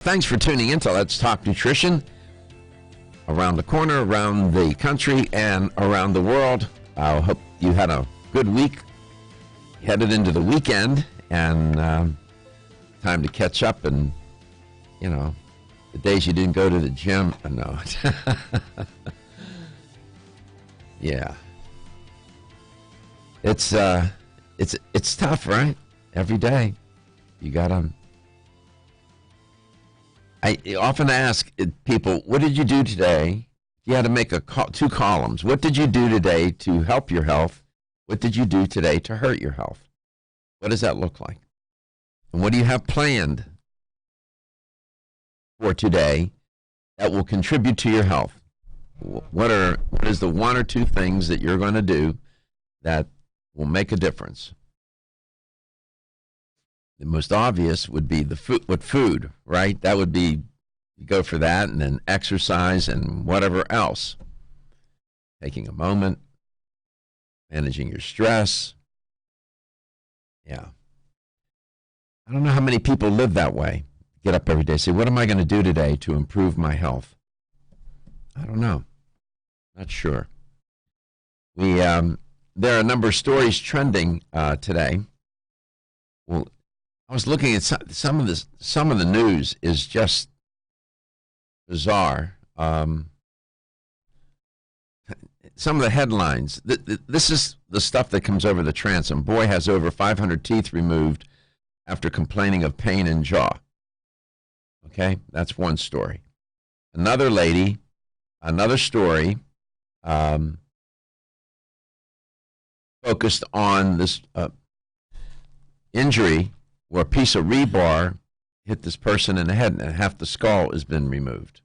Thanks for tuning in to Let's Talk Nutrition. Around the corner, around the country, and around the world. I hope you had a good week. Headed into the weekend, and time to catch up. And, the days you didn't go to the gym. No. Yeah. It's tough, right? Every day. You got to... I often ask people, what did you do today? You had to make two columns. What did you do today to help your health? What did you do today to hurt your health? What does that look like? And what do you have planned for today that will contribute to your health? What is the one or two things that you're going to do that will make a difference? The most obvious would be food, right? That would be, you go for that, and then exercise and whatever else. Taking a moment, managing your stress. Yeah. I don't know how many people live that way. Get up every day, say, what am I going to do today to improve my health? I don't know. Not sure. There are a number of stories trending today. Well, I was looking at some of the news is just bizarre. Some of the headlines. This is the stuff that comes over the transom. Boy has over 500 teeth removed after complaining of pain in jaw. Okay, that's one story. Another story focused on this injury where a piece of rebar hit this person in the head and half the skull has been removed.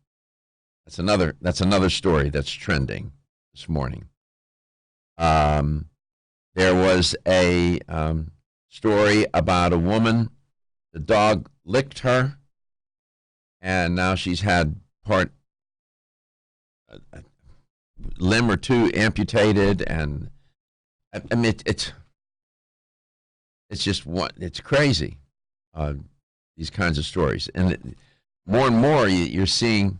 That's another story that's trending this morning. There was a story about a woman, the dog licked her, and now she's had a limb or two amputated, and I mean it's just it's crazy, these kinds of stories. And more and more you're seeing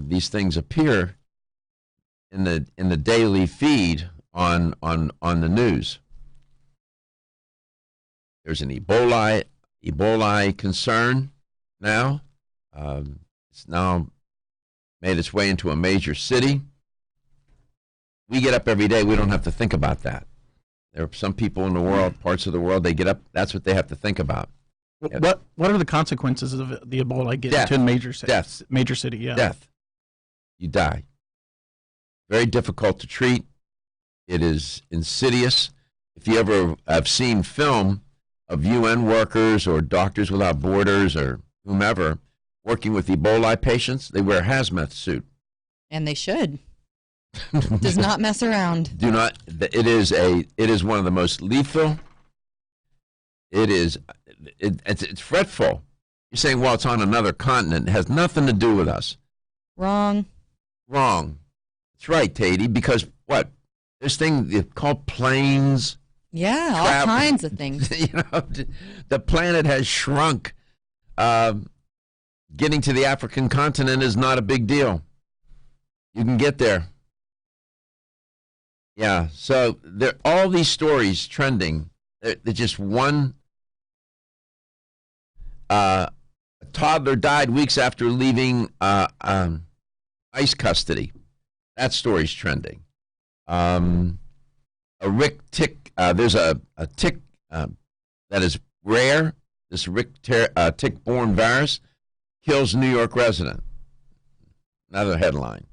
these things appear in the daily feed on the news. There's an Ebola concern now. It's now made its way into a major city. We get up every day, we don't have to think about that. There are some people in the world, parts of the world, they get up, that's what they have to think about. What are the consequences of the Ebola getting to a major city? Death. Major city, yeah. Death. You die. Very difficult to treat. It is insidious. If you ever have seen film of UN workers or Doctors Without Borders or whomever working with Ebola patients, they wear a hazmat suit. And they should. Does not mess around. Do not. It is one of the most lethal. It's fretful. You're saying, well, it's on another continent. It has nothing to do with us. Wrong. That's right, Tatey, because what? This thing called planes. Yeah, all kinds of things. The planet has shrunk. Getting to the African continent is not a big deal. You can get there. Yeah, so there all these stories trending. They're just one. A toddler died weeks after leaving ICE custody. That story's trending. A tick. There's a tick that is rare. This tick-borne virus kills New York resident. Another headline.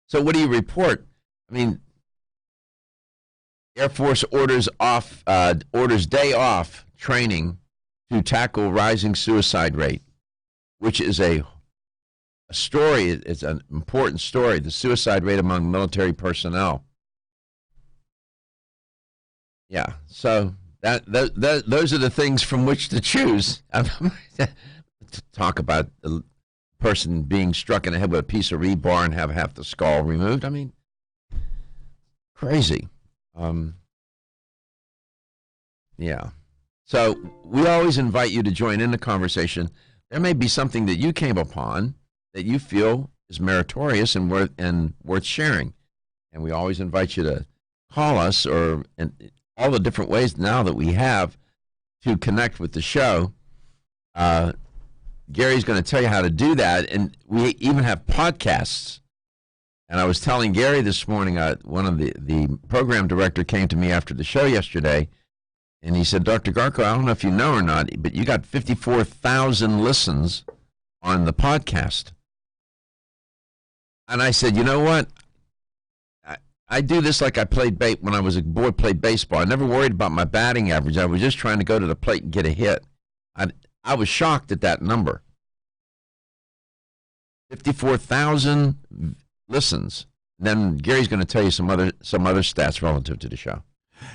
So what do you report? I mean, Air Force orders day off training to tackle rising suicide rate, which is a story. It's an important story. The suicide rate among military personnel. Yeah. So those are the things from which to choose. To talk about the person being struck in the head with a piece of rebar and have half the skull removed. I mean, crazy. Yeah. So we always invite you to join in the conversation. there may be something that you came upon that you feel is meritorious and worth sharing. And we always invite you to call us, or and all the different ways now that we have to connect with the show. Gary's going to tell you how to do that, and we even have podcasts. And I was telling Gary this morning, one of the program director came to me after the show yesterday, and he said, Dr. Garko, I don't know if you know or not, but you got 54,000 listens on the podcast. And I said, you know what? I do this like I played when I was a boy, played baseball. I never worried about my batting average. I was just trying to go to the plate and get a hit. I was shocked at that number. 54,000 listens. Then Gary's going to tell you some other stats relative to the show.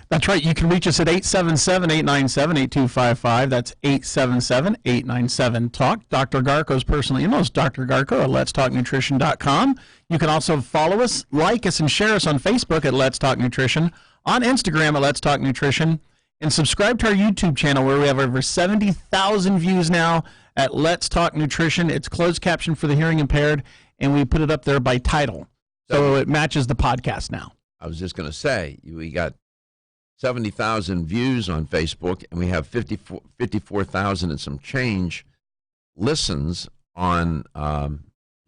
That's right. You can reach us at 877-897-8255. That's 877-897-TALK. Dr. Garko's personal email is drgarko at letstalknutrition.com. You can also follow us, like us, and share us on Facebook at Let's Talk Nutrition, on Instagram at Let's Talk Nutrition, and subscribe to our YouTube channel where we have over 70,000 views now at Let's Talk Nutrition. It's closed caption for the hearing impaired, and we put it up there by title. So it matches the podcast now. I was just going to say, we got 70,000 views on Facebook, and we have 54,000 and some change listens on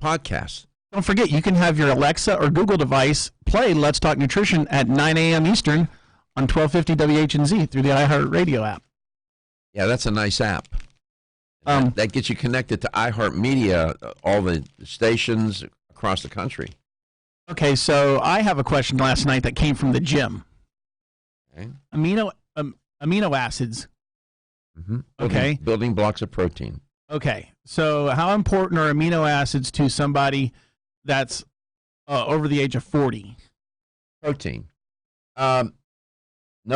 podcasts. Don't forget, you can have your Alexa or Google device play Let's Talk Nutrition at 9 a.m. Eastern on 1250 WHNZ through the iHeartRadio app. Yeah, that's a nice app. That gets you connected to iHeartMedia, all the stations across the country. Okay, so I have a question last night that came from the gym. Okay. Amino acids. Mm-hmm. Okay. Building blocks of protein. Okay, so how important are amino acids to somebody that's over the age of 40? Protein. No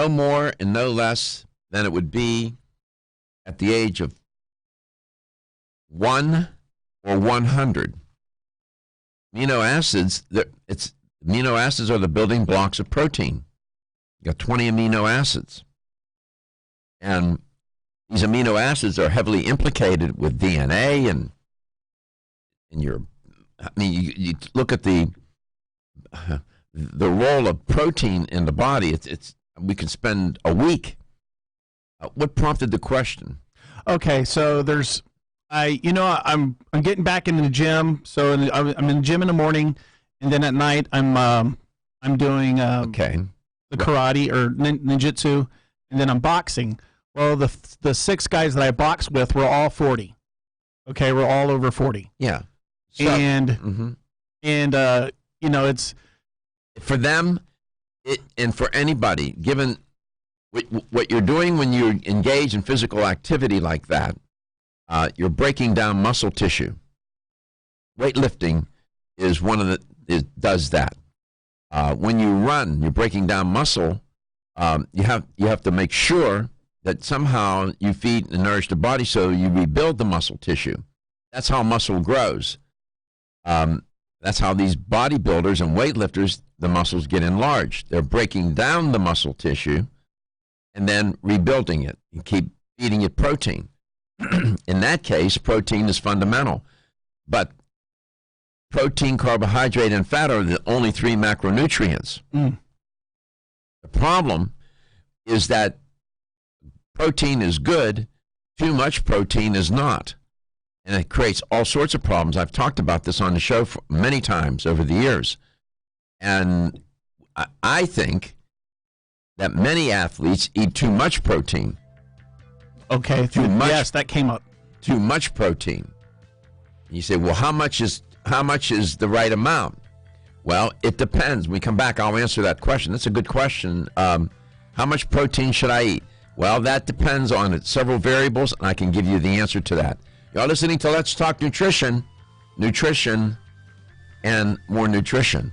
more and no less than it would be at the age of 1 or 100. Amino acids are the building blocks of protein. You got 20 amino acids. And these amino acids are heavily implicated with DNA and you look at the role of protein in the body. We can spend a week. What prompted the question? Okay, so I'm getting back into the gym. So I'm in the gym in the morning, and then at night I'm doing the karate or ninjutsu, and then I'm boxing. Well, the 6 guys that I boxed with were all 40. Okay, we're all over 40. Yeah, so, and it's for them, and for anybody, given what you're doing when you engage in physical activity like that, you're breaking down muscle tissue. Weightlifting is does that. When you run, you're breaking down muscle. You have to make sure that somehow you feed and nourish the body so you rebuild the muscle tissue. That's how muscle grows. That's how these bodybuilders and weightlifters, the muscles get enlarged. They're breaking down the muscle tissue and then rebuilding it and keep feeding it protein. In that case, protein is fundamental. But protein, carbohydrate, and fat are the only 3 macronutrients. Mm. The problem is that protein is good, too much protein is not. And it creates all sorts of problems. I've talked about this on the show many times over the years. And I think that many athletes eat too much protein. Okay, yes, that came up. Too much protein. You say, well, how much is the right amount? Well, it depends. When we come back, I'll answer that question. That's a good question. How much protein should I eat? Well, that depends on several variables, and I can give you the answer to that. You're listening to Let's Talk Nutrition, and more nutrition.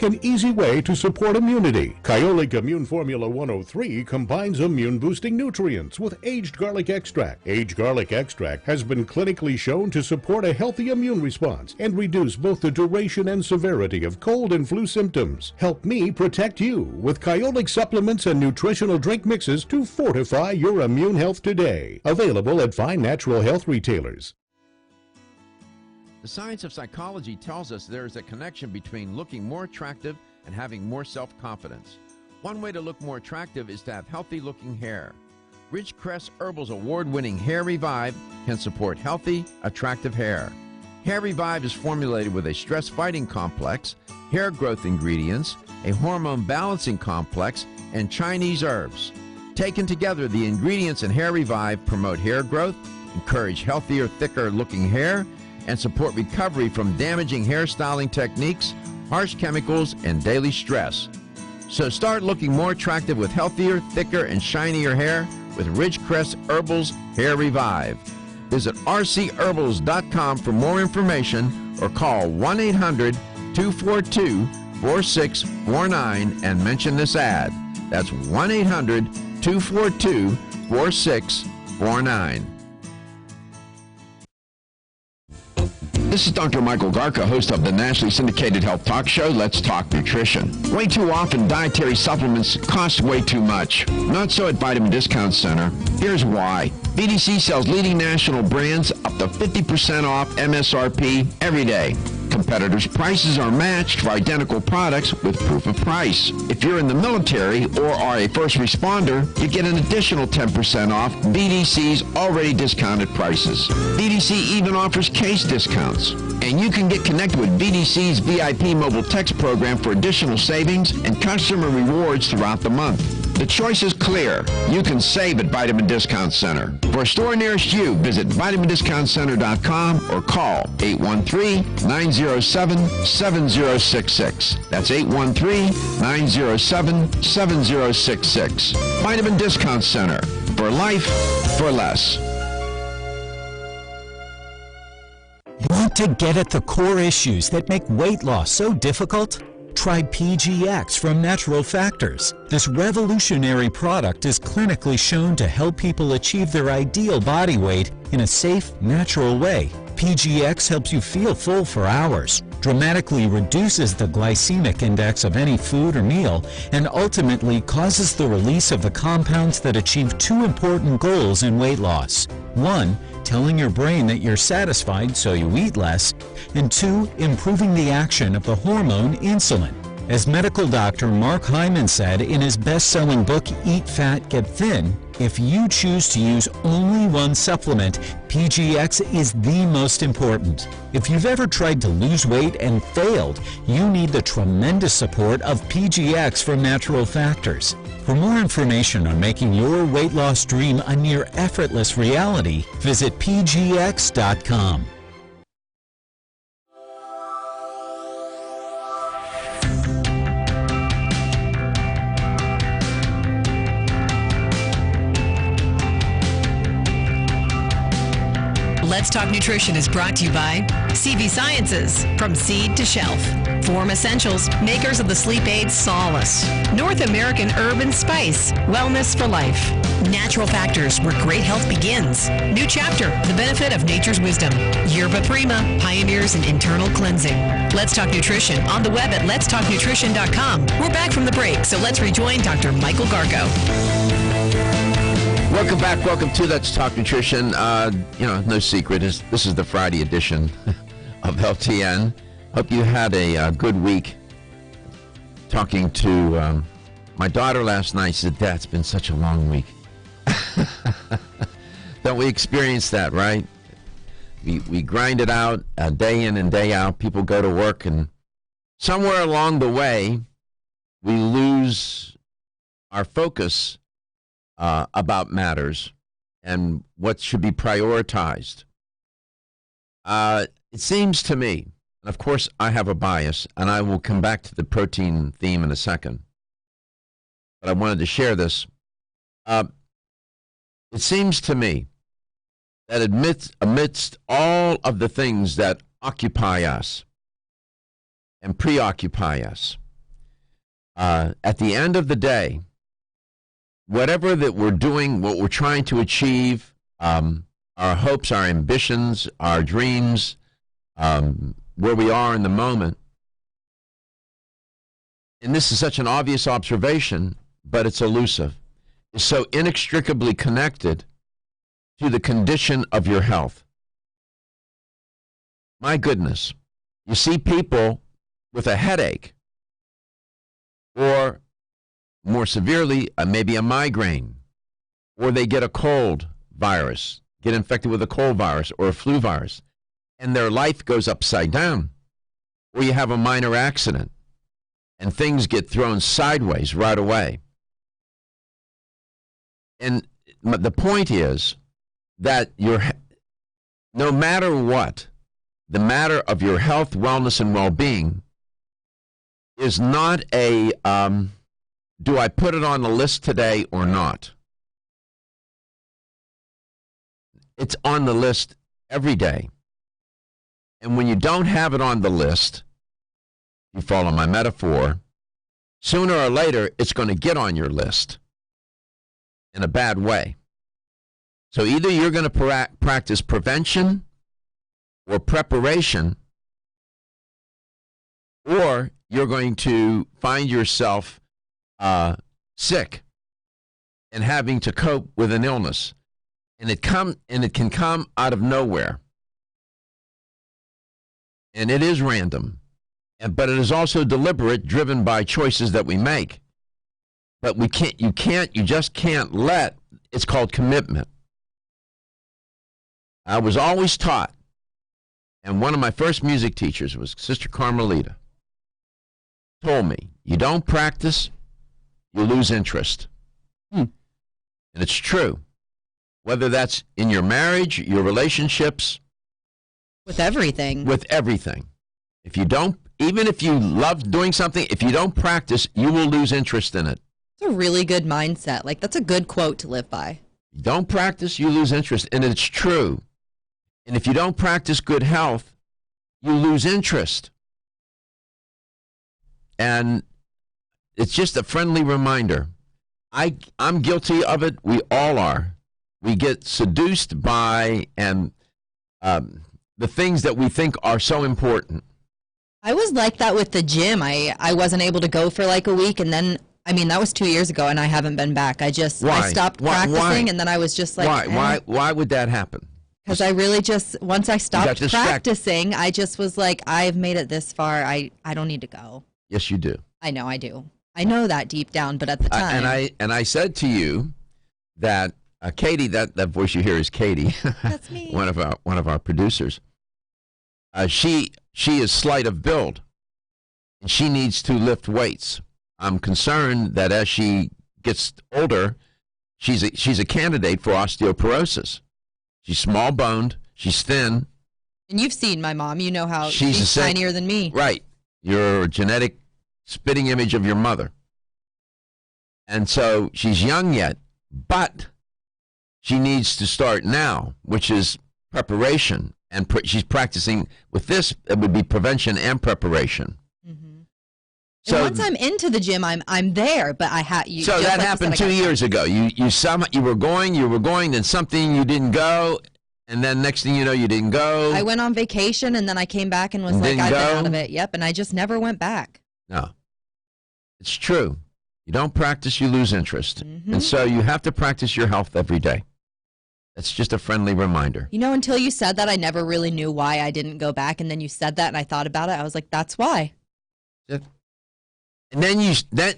and easy way to support immunity. Kyolic Immune Formula 103 combines immune-boosting nutrients with aged garlic extract. Aged garlic extract has been clinically shown to support a healthy immune response and reduce both the duration and severity of cold and flu symptoms. Help me protect you with Kyolic supplements and nutritional drink mixes to fortify your immune health today. Available at fine natural health retailers. The science of psychology tells us there is a connection between looking more attractive and having more self-confidence. One way to look more attractive is to have healthy-looking hair. Ridgecrest Herbal's award-winning Hair Revive can support healthy, attractive hair. Hair Revive is formulated with a stress-fighting complex, hair growth ingredients, a hormone balancing complex, and Chinese herbs. Taken together, the ingredients in Hair Revive promote hair growth, encourage healthier, thicker-looking hair, and support recovery from damaging hairstyling techniques, harsh chemicals, and daily stress. So start looking more attractive with healthier, thicker, and shinier hair with Ridgecrest Herbal's Hair Revive. Visit rcherbals.com for more information or call 1-800-242-4649 and mention this ad. That's 1-800-242-4649. This is Dr. Michael Garka, host of the nationally syndicated health talk show, Let's Talk Nutrition. Way too often, dietary supplements cost way too much. Not so at Vitamin Discount Center. Here's why. VDC sells leading national brands up to 50% off MSRP every day. Competitors' prices are matched for identical products with proof of price. If you're in the military or are a first responder, you get an additional 10% off VDC's already discounted prices. VDC even offers case discounts. And you can get connected with VDC's VIP mobile text program for additional savings and customer rewards throughout the month. The choice is clear. You can save at Vitamin Discount Center. For a store nearest you, visit vitamindiscountcenter.com or call 813-907-7066. That's 813-907-7066. Vitamin Discount Center. For life, for less. Want to get at the core issues that make weight loss so difficult? Try PGX from Natural Factors. This revolutionary product is clinically shown to help people achieve their ideal body weight in a safe, natural way. PGX helps you feel full for hours, dramatically reduces the glycemic index of any food or meal, and ultimately causes the release of the compounds that achieve two important goals in weight loss. One, telling your brain that you're satisfied so you eat less, and two, improving the action of the hormone insulin. As medical doctor Mark Hyman said in his best-selling book, Eat Fat, Get Thin, if you choose to use only one supplement, PGX is the most important. If you've ever tried to lose weight and failed, you need the tremendous support of PGX from Natural Factors. For more information on making your weight loss dream a near effortless reality, visit pgx.com. Let's Talk Nutrition is brought to you by CV Sciences, from seed to shelf. Form Essentials, makers of the sleep aid Solace. North American Herb and Spice, wellness for life. Natural Factors, where great health begins. New chapter, the benefit of nature's wisdom. Yerba Prima, pioneers in internal cleansing. Let's Talk Nutrition on the web at letstalknutrition.com. We're back from the break, so let's rejoin Dr. Michael Garko. Welcome back. Welcome to Let's Talk Nutrition. No secret. This is the Friday edition of LTN. Hope you had a good week. Talking to my daughter last night. She said, "Dad, it's been such a long week." Don't we experience that, right? We grind it out day in and day out. People go to work, and somewhere along the way, we lose our focus about matters and what should be prioritized. It seems to me, and of course I have a bias, and I will come back to the protein theme in a second, but I wanted to share this. It seems to me that amidst all of the things that occupy us and preoccupy us, at the end of the day, whatever that we're doing, what we're trying to achieve, our hopes, our ambitions, our dreams, where we are in the moment, and this is such an obvious observation, but it's elusive, is so inextricably connected to the condition of your health. My goodness, you see people with a headache, or more severely, maybe a migraine, or they get a cold virus, get infected with a cold virus or a flu virus, and their life goes upside down. Or you have a minor accident, and things get thrown sideways right away. And the point is that no matter what, the matter of your health, wellness, and well-being is not a, do I put it on the list today or not? It's on the list every day. And when you don't have it on the list, you follow my metaphor, sooner or later it's going to get on your list in a bad way. So either you're going to practice prevention or preparation, or you're going to find yourself sick and having to cope with an illness. And it can come out of nowhere. And it is random. But it is also deliberate, driven by choices that we make. But you just can't let, it's called commitment. I was always taught, and one of my first music teachers was Sister Carmelita, told me, you don't practice, you lose interest. And it's true. Whether that's in your marriage, your relationships. With everything. With everything. If you don't, even if you love doing something, if you don't practice, you will lose interest in it. It's a really good mindset. Like, that's a good quote to live by. You don't practice, you lose interest. And it's true. And if you don't practice good health, you lose interest. And it's just a friendly reminder. I'm guilty of it. We all are. We get seduced by the things that we think are so important. I was like that with the gym. I wasn't able to go for like a week, and then, I mean, that was 2 years ago, and I haven't been back. I stopped practicing, and then I was just like, Why would that happen? Because I really just, once I stopped practicing, I just was like, I've made it this far. I don't need to go. Yes, you do. I know I do. I know that deep down, but at the time. And I said to you that Katie, that voice you hear is Katie. That's me. one of our producers. She is slight of build, and she needs to lift weights. I'm concerned that as she gets older, she's a candidate for osteoporosis. She's small boned. She's thin. And you've seen my mom. You know how she's tinier than me. Right. You're a genetic spitting image of your mother. And so she's young yet, but she needs to start now, which is preparation. And she's practicing with this. It would be prevention and preparation. Mm-hmm. So and once I'm into the gym, I'm there. But So that happened 2 years ago. You were going, then something you didn't go, and then next thing you know, you didn't go. I went on vacation, and then I came back and was like, I've been out of it. Yep, and I just never went back. No, it's true. You don't practice, you lose interest, Mm-hmm. and so you have to practice your health every day. That's just a friendly reminder. You know, until you said that, I never really knew why I didn't go back, and then you said that, and I thought about it. I was like, that's why. And then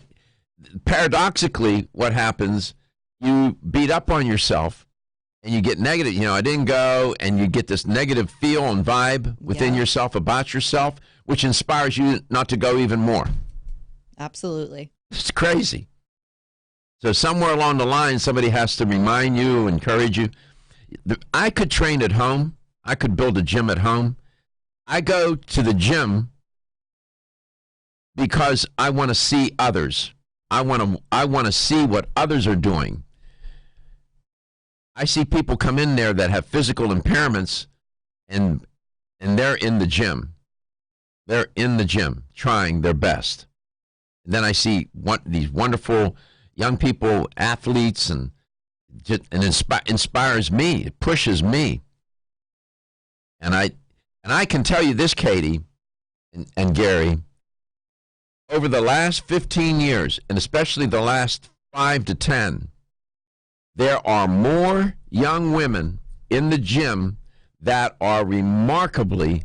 paradoxically, what happens, you beat up on yourself and you get negative. You know, I didn't go, and you get this negative feel and vibe within yourself about yourself, which inspires you not to go even more. Absolutely. It's crazy. So somewhere along the line, somebody has to remind you, encourage you. I could train at home. I could build a gym at home. I go to the gym because I want to see others. I want to see what others are doing. I see people come in there that have physical impairments, and they're in the gym. They're in the gym trying their best. then I see these wonderful young people, athletes, and inspires me. It pushes me. And I can tell you this, Katie and Gary, over the last 15 years, and especially the last 5 to 10, there are more young women in the gym that are remarkably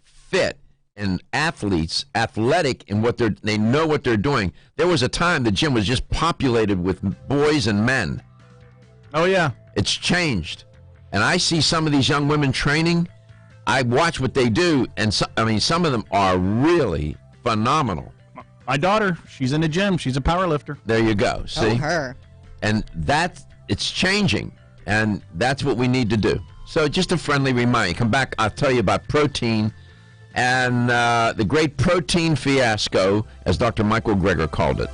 fit and athletic in what they know what they're doing. There was a time the gym was just populated with boys and men. Oh, yeah. It's changed. And I see some of these young women training. I watch what they do, and some of them are really phenomenal. My daughter, she's in the gym. She's a power lifter. There you go. See? Oh, her. And it's changing, and that's what we need to do. So just a friendly reminder. Come back, I'll tell you about protein and the great protein fiasco, as Dr. Michael Greger called it.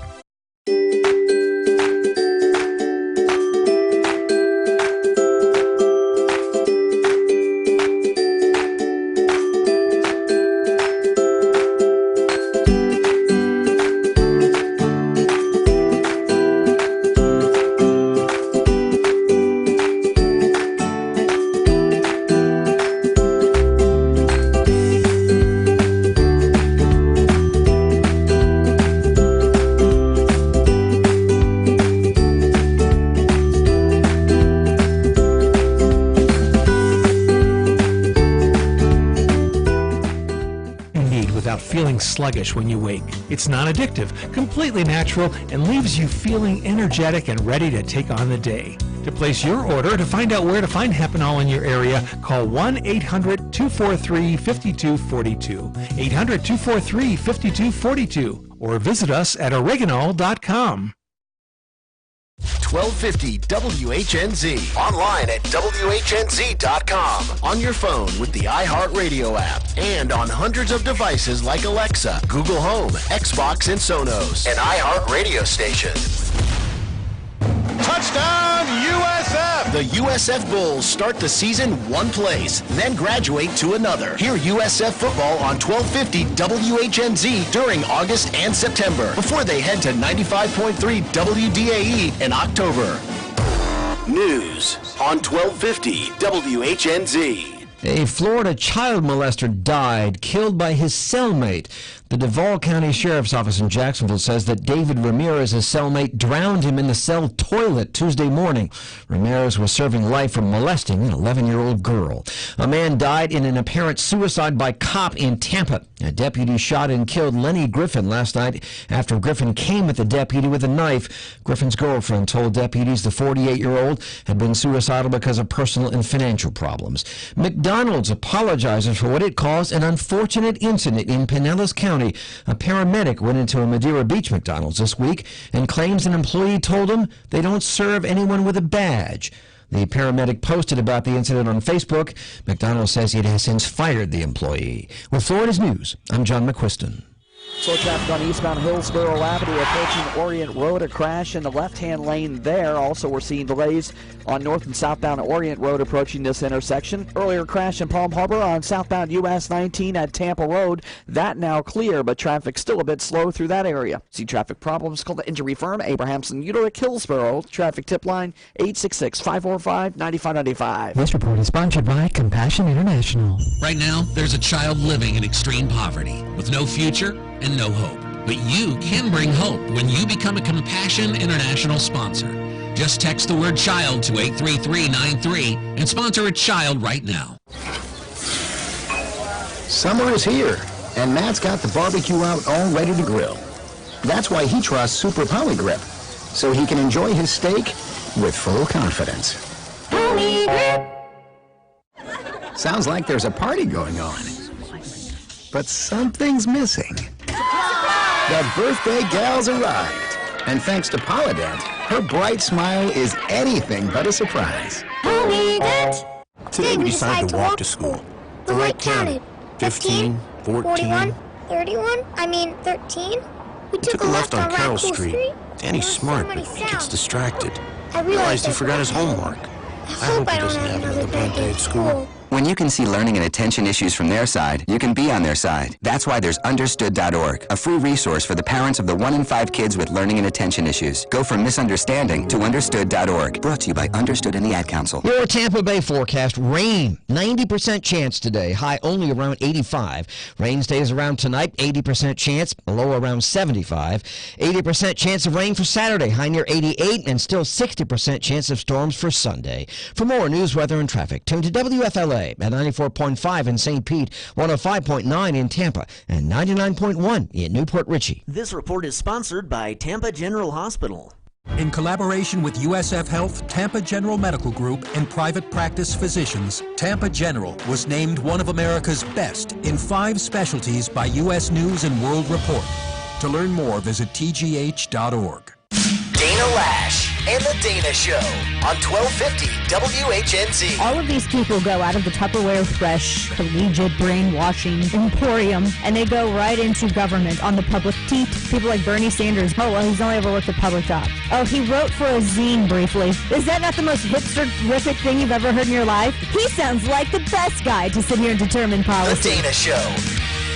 Feeling sluggish when you wake. It's non-addictive, completely natural, and leaves you feeling energetic and ready to take on the day. To place your order, to find out where to find Hepinol in your area, call 1-800-243-5242, 800-243-5242, or visit us at oregonol.com. 1250 WHNZ. Online at WHNZ.com. On your phone with the iHeartRadio app. And on hundreds of devices like Alexa, Google Home, Xbox, and Sonos. An iHeartRadio station. Touchdown USF! The USF Bulls start the season one place, then graduate to another. Hear USF football on 1250 WHNZ during August and September before they head to 95.3 WDAE in October. News on 1250 WHNZ. A Florida child molester died, killed by his cellmate. The Duval County Sheriff's Office in Jacksonville says that David Ramirez's cellmate drowned him in the cell toilet Tuesday morning. Ramirez was serving life for molesting an 11-year-old girl. A man died in an apparent suicide by cop in Tampa. A deputy shot and killed Lenny Griffin last night after Griffin came at the deputy with a knife. Griffin's girlfriend told deputies the 48-year-old had been suicidal because of personal and financial problems. McDonald's apologizes for what it calls an unfortunate incident in Pinellas County. A paramedic went into a Madeira Beach McDonald's this week and claims an employee told him they don't serve anyone with a badge. The paramedic posted about the incident on Facebook. McDonald's says it has since fired the employee. With Florida's News, I'm John McQuiston. Slow traffic on eastbound Hillsborough Avenue approaching Orient Road. A crash in the left-hand lane there. Also, we're seeing delays on north and southbound Orient Road approaching this intersection. Earlier crash in Palm Harbor on southbound US 19 at Tampa Road. That now clear, but traffic still a bit slow through that area. See traffic problems? Call the injury firm, Abrahamson Uterick, Hillsborough. Traffic tip line 866-545-9595. This report is sponsored by Compassion International. Right now, there's a child living in extreme poverty with no future and no hope. But you can bring hope when you become a Compassion International sponsor. Just text the word child to 83393 and sponsor a child right now. Summer is here, and Matt's got the barbecue out all ready to grill. That's why he trusts Super Poly Grip, so he can enjoy his steak with full confidence. Poly Grip! Sounds like there's a party going on. But something's missing. The birthday gal's arrived. And thanks to Polydent, her bright smile is anything but a surprise. Today we decided to walk to school. The light counted. 15, 14, 31, 13. We took a left on Carroll Street. Danny's smart, but he gets distracted. I realized he forgot his homework. I hope he doesn't have another bad day at school. When you can see learning and attention issues from their side, you can be on their side. That's why there's Understood.org, a free resource for the parents of the 1 in 5 kids with learning and attention issues. Go from misunderstanding to Understood.org. Brought to you by Understood and the Ad Council. Your Tampa Bay forecast, rain, 90% chance today, high only around 85. Rain stays around tonight, 80% chance, low around 75. 80% chance of rain for Saturday, high near 88, and still 60% chance of storms for Sunday. For more news, weather, and traffic, tune to WFLA at 94.5 in St. Pete, 105.9 in Tampa, and 99.1 in Newport Richey. This report is sponsored by Tampa General Hospital. In collaboration with USF Health, Tampa General Medical Group, and private practice physicians, Tampa General was named one of America's best in 5 specialties by U.S. News and World Report. To learn more, visit tgh.org. Dana Lash and the Dana Show on 1250 WHNZ. All of these people go out of the Tupperware Fresh, collegiate brainwashing emporium, and they go right into government on the public teat. People like Bernie Sanders. Oh, well, he's only ever worked at public jobs. Oh, he wrote for a zine briefly. Is that not the most hipster-rific thing you've ever heard in your life? He sounds like the best guy to sit here and determine policy. The Dana Show.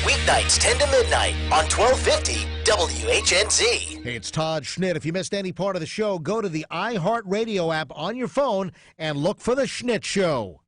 Weeknights 10 to midnight on 1250 WHNZ. Hey, it's Todd Schnitt. If you missed any part of the show, go to the iHeartRadio app on your phone and look for The Schnitt Show.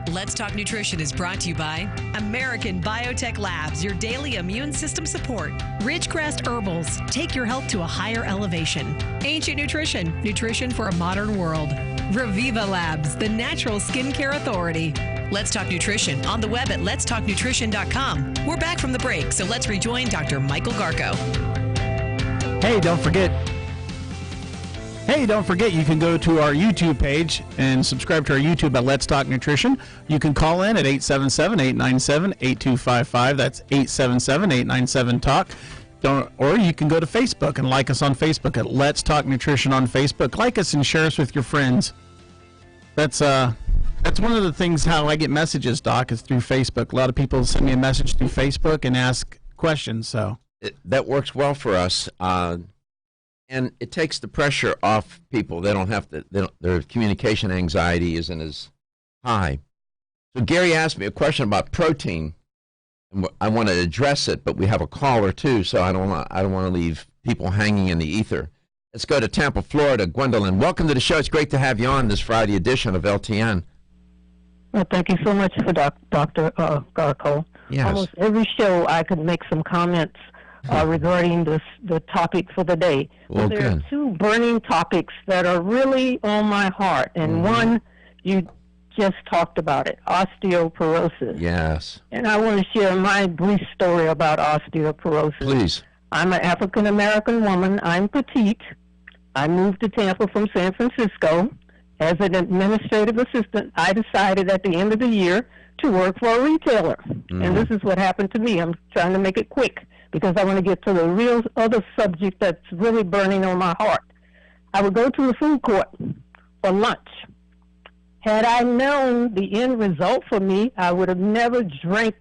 Let's Talk Nutrition is brought to you by American Biotech Labs, your daily immune system support. Ridgecrest Herbals, take your health to a higher elevation. Ancient Nutrition, nutrition for a modern world. Reviva Labs, the natural skincare authority. Let's Talk Nutrition on the web at letstalknutrition.com. We're back from the break, so let's rejoin Dr. Michael Garko. Hey, don't forget, you can go to our YouTube page and subscribe to our YouTube at Let's Talk Nutrition. You can call in at 877-897-8255. That's 877-897-TALK. Or you can go to Facebook and like us on Facebook at Let's Talk Nutrition on Facebook. Like us and share us with your friends. That's one of the things how I get messages, Doc, is through Facebook. A lot of people send me a message through Facebook and ask questions. So that works well for us. And it takes the pressure off people. They don't have to, their communication anxiety isn't as high. So Gary asked me a question about protein. And I want to address it, but we have a caller too, so I don't want to leave people hanging in the ether. Let's go to Tampa, Florida. Gwendolyn, welcome to the show. It's great to have you on this Friday edition of LTN. Well, thank you so much for Dr. Garko. Yes. Almost every show I could make some comments regarding the topic for the day. Well, there are 2 burning topics that are really on my heart, and one, you just talked about it, osteoporosis. Yes. And I want to share my brief story about osteoporosis. Please. I'm an African-American woman. I'm petite. I moved to Tampa from San Francisco. As an administrative assistant, I decided at the end of the year to work for a retailer. And this is what happened to me. I'm trying to make it quick, because I want to get to the real other subject that's really burning on my heart. I would go to the food court for lunch. Had I known the end result for me, I would have never drank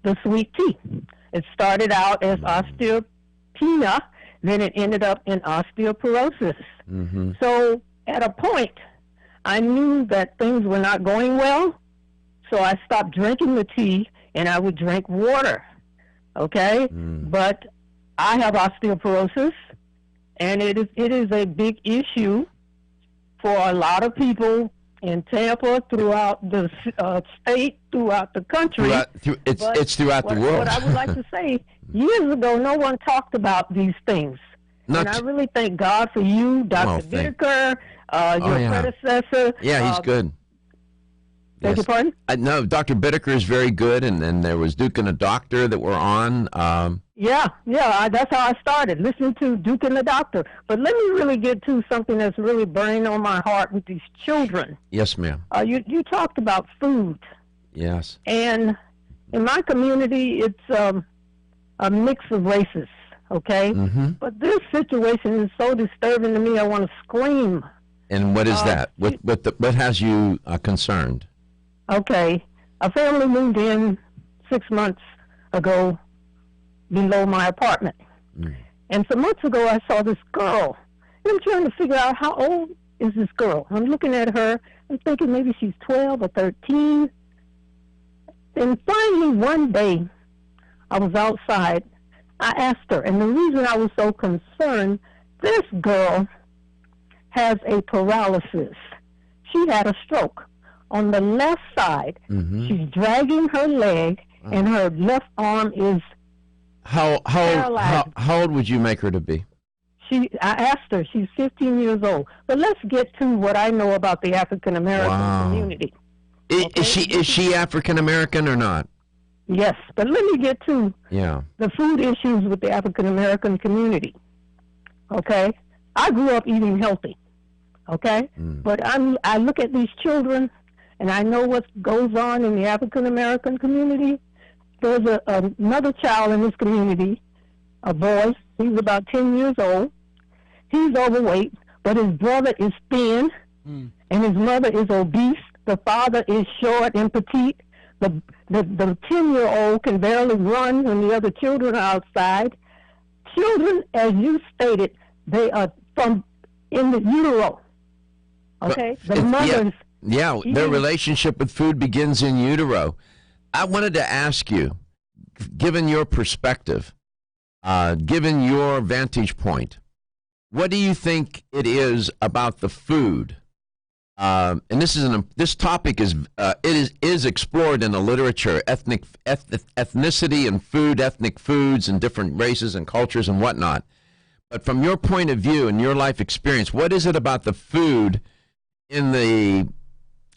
the sweet tea. It started out as osteopenia, then it ended up in osteoporosis. So at a point, I knew that things were not going well, so I stopped drinking the tea, and I would drink water. Okay, but I have osteoporosis, and it is a big issue for a lot of people in Tampa, throughout the state, throughout the country. It's throughout the world. What I would like to say, years ago, no one talked about these things, and I really thank God for you, Dr. Whitaker, your predecessor. Yeah, he's good. Beg your pardon? No, Dr. Bittaker is very good, and then there was Duke and the Doctor that were on. That's how I started, listening to Duke and the Doctor. But let me really get to something that's really burning on my heart with these children. Yes, ma'am. You talked about food. Yes. And in my community, it's a mix of races, okay? But this situation is so disturbing to me, I want to scream. And what is that? What has you concerned? Okay. A family moved in 6 months ago below my apartment. And some months ago, I saw this girl. And I'm trying to figure out how old is this girl. I'm looking at her. I'm thinking maybe she's 12 or 13. And finally, one day, I was outside. I asked her, and the reason I was so concerned, this girl has a paralysis. She had a stroke. On the left side, she's dragging her leg, and her left arm is paralyzed. How old would you make her to be? I asked her. She's 15 years old. But let's get to what I know about the African American community. Is she African American or not? Yes, but let me get to the food issues with the African American community. Okay, I grew up eating healthy. Okay, but I look at these children, and I know what goes on in the African American community. There's another child in this community, a boy. He's about 10 years old. He's overweight, but his brother is thin, and his mother is obese. The father is short and petite. The 10-year-old can barely run when the other children are outside. Children, as you stated, they are in the utero. Okay? The mothers. Yeah, their relationship with food begins in utero. I wanted to ask you, given your perspective, given your vantage point, what do you think it is about the food? And this topic is explored in the literature, ethnicity and food, ethnic foods and different races and cultures and whatnot. But from your point of view and your life experience, what is it about the food in the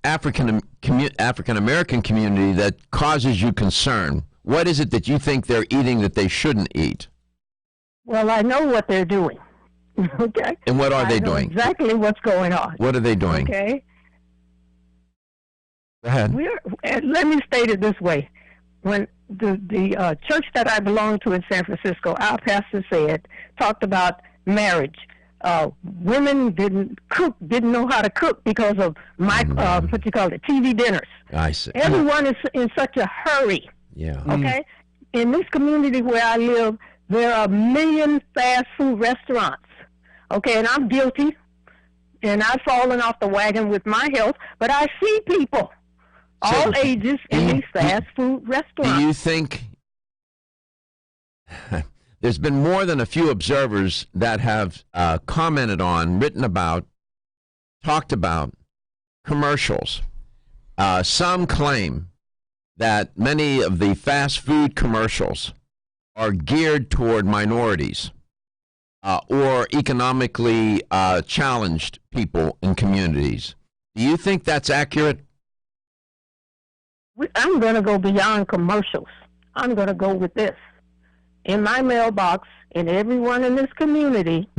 African American community that causes you concern? What is it that you think they're eating that they shouldn't eat? Well, I know what they're doing. Okay. And what are they doing? Exactly what's going on. What are they doing? Okay. Go ahead. Let me state it this way. When the church that I belong to in San Francisco, our pastor talked about marriage. Women didn't know how to cook because of TV dinners. I see. Everyone is in such a hurry. Yeah. Okay. In this community where I live, there are 1 million fast food restaurants. Okay, and I'm guilty, and I've fallen off the wagon with my health, but I see people, all ages, in these fast food restaurants. Do you think there's been more than a few observers that have commented on, written about, talked about commercials? Some claim that many of the fast food commercials are geared toward minorities or economically challenged people in communities. Do you think that's accurate? I'm going to go beyond commercials. I'm going to go with this. In my mailbox, and everyone in this community,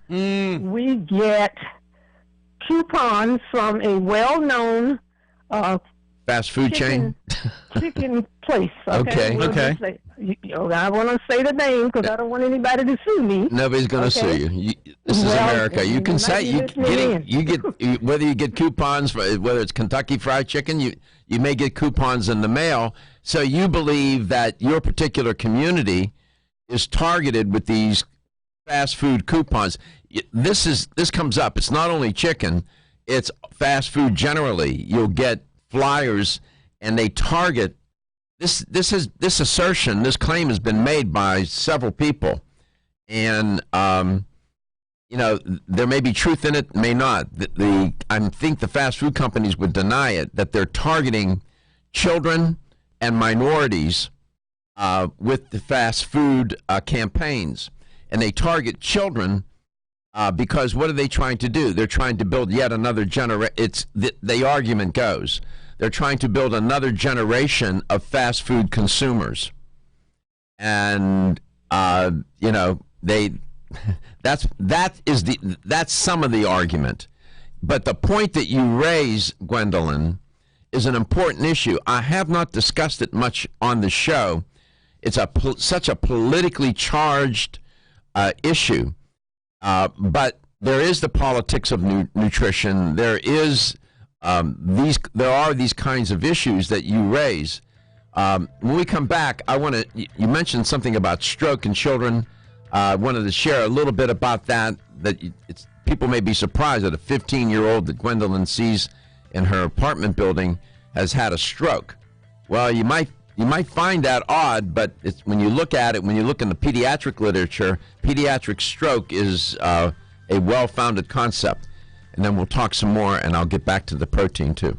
we get coupons from a well-known fast food chain? Chicken place. Okay. I want to say the name because I don't want anybody to sue me. Nobody's going to sue you. This is America. You can say you get whether you get coupons for whether it's Kentucky Fried Chicken. You may get coupons in the mail. So you believe that your particular community is targeted with these fast food coupons. This comes up. It's not only chicken; it's fast food generally. You'll get flyers, and they target this assertion. This claim has been made by several people, and there may be truth in it, may not. I think the fast food companies would deny it, that they're targeting children and minorities with the fast food campaigns, and they target children because what are they trying to do? They're trying to build yet another generation. The argument goes they're trying to build another generation of fast food consumers, and that's some of the argument. But the point that you raise, Gwendolyn, is an important issue. I have not discussed it much on the show. It's such a politically charged issue, but there is the politics of nutrition. There are these kinds of issues that you raise. When we come back, I want to. You mentioned something about stroke in children. I wanted to share a little bit about that. People may be surprised that a 15-year-old that Gwendolyn sees in her apartment building has had a stroke. Well, you might find that odd, but when you look at it, when you look in the pediatric literature, pediatric stroke is a well-founded concept. And then we'll talk some more, and I'll get back to the protein too.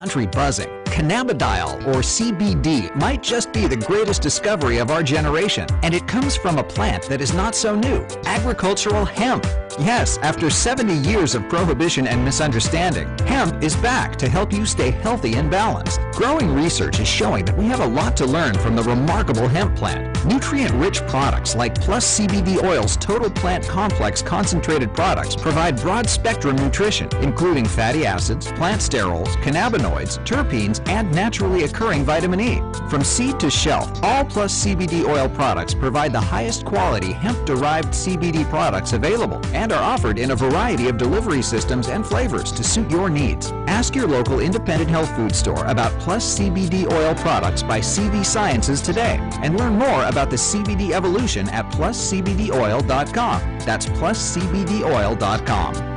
Country buzzing. Cannabidiol, or CBD, might just be the greatest discovery of our generation, and it comes from a plant that is not so new, agricultural hemp. Yes, after 70 years of prohibition and misunderstanding, hemp is back to help you stay healthy and balanced. Growing research is showing that we have a lot to learn from the remarkable hemp plant. Nutrient-rich products like Plus CBD Oil's Total Plant Complex concentrated products provide broad-spectrum nutrition, including fatty acids, plant sterols, cannabinoids, terpenes, and naturally occurring vitamin E. From seed to shelf, all Plus CBD Oil products provide the highest quality hemp-derived CBD products available and are offered in a variety of delivery systems and flavors to suit your needs. Ask your local independent health food store about Plus CBD Oil products by CV Sciences today and learn more about the CBD evolution at pluscbdoil.com. That's pluscbdoil.com.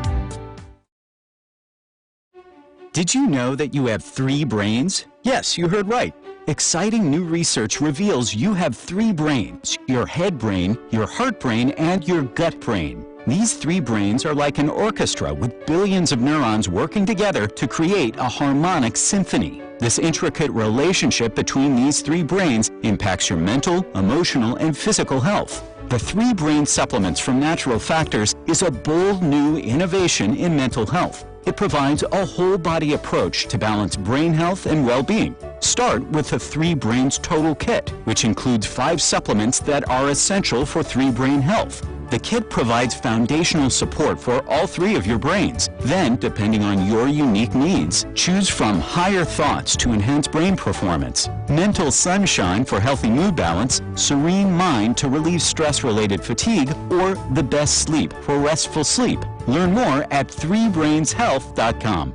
Did you know that you have 3 brains? Yes, you heard right. Exciting new research reveals you have 3 brains: your head brain, your heart brain, and your gut brain. These 3 brains are like an orchestra with billions of neurons working together to create a harmonic symphony. This intricate relationship between these 3 brains impacts your mental, emotional, and physical health. The 3 Brain Supplements from Natural Factors is a bold new innovation in mental health. It provides a whole-body approach to balance brain health and well-being. Start with the 3 Brains Total Kit, which includes 5 supplements that are essential for 3 brain health. The kit provides foundational support for all 3 of your brains. Then, depending on your unique needs, choose from Higher Thoughts to enhance brain performance, Mental Sunshine for healthy mood balance, Serene Mind to relieve stress-related fatigue, or The Best Sleep for restful sleep. Learn more at 3brainshealth.com.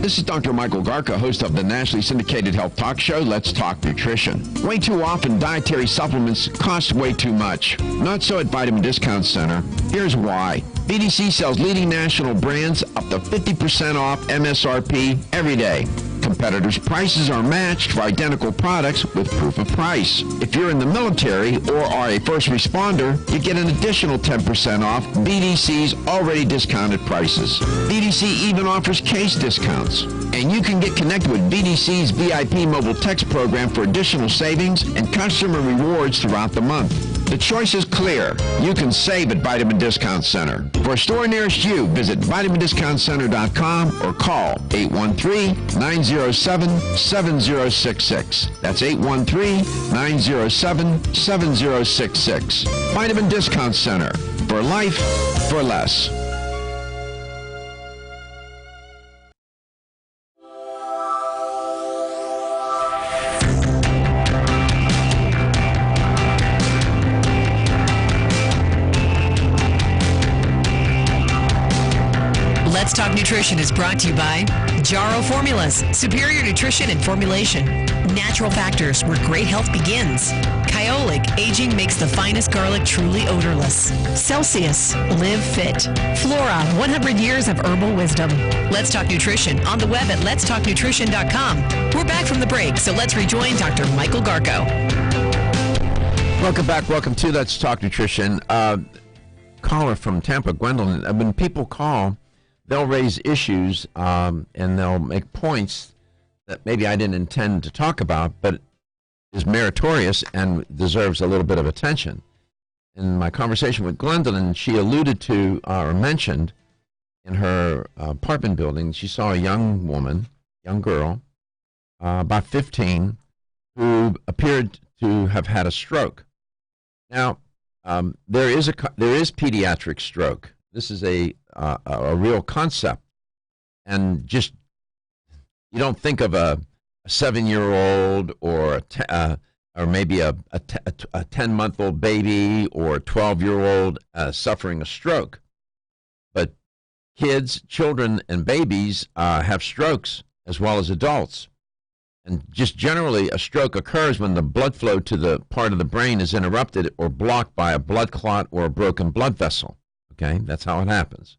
This is Dr. Michael Garka, host of the nationally syndicated health talk show, Let's Talk Nutrition. Way too often, dietary supplements cost way too much. Not so at Vitamin Discount Center. Here's why. VDC sells leading national brands up to 50% off MSRP every day. competitors' prices are matched for identical products with proof of price. If you're in the military or are a first responder, you get an additional 10% off BDC's already discounted prices. BDC even offers case discounts. And you can get connected with BDC's VIP mobile text program for additional savings and customer rewards throughout the month. The choice is clear. You can save at Vitamin Discount Center. For a store nearest you, visit vitamindiscountcenter.com or call 813-907-7066. That's 813-907-7066. Vitamin Discount Center. For life, for less. Let's Talk Nutrition is brought to you by Jarrow Formulas, superior nutrition and formulation. Natural Factors, where great health begins. Kyolic, aging makes the finest garlic truly odorless. Celsius, live fit. Flora, 100 years of herbal wisdom. Let's Talk Nutrition on the web at letstalknutrition.com. We're back from the break, so let's rejoin Dr. Michael Garko. Welcome back. Welcome to Let's Talk Nutrition. Caller from Tampa, Gwendolyn. When people call, they'll raise issues and they'll make points that maybe I didn't intend to talk about, but is meritorious and deserves a little bit of attention. In my conversation with Gwendolyn, she alluded to or mentioned in her apartment building, she saw a young woman, young girl, about 15, who appeared to have had a stroke. Now, there is pediatric stroke. This is a real concept, and just you don't think of a 7-year-old or maybe a 10-month-old baby or a 12-year-old suffering a stroke, but children, and babies have strokes as well as adults, and just generally a stroke occurs when the blood flow to the part of the brain is interrupted or blocked by a blood clot or a broken blood vessel. Okay, that's how it happens.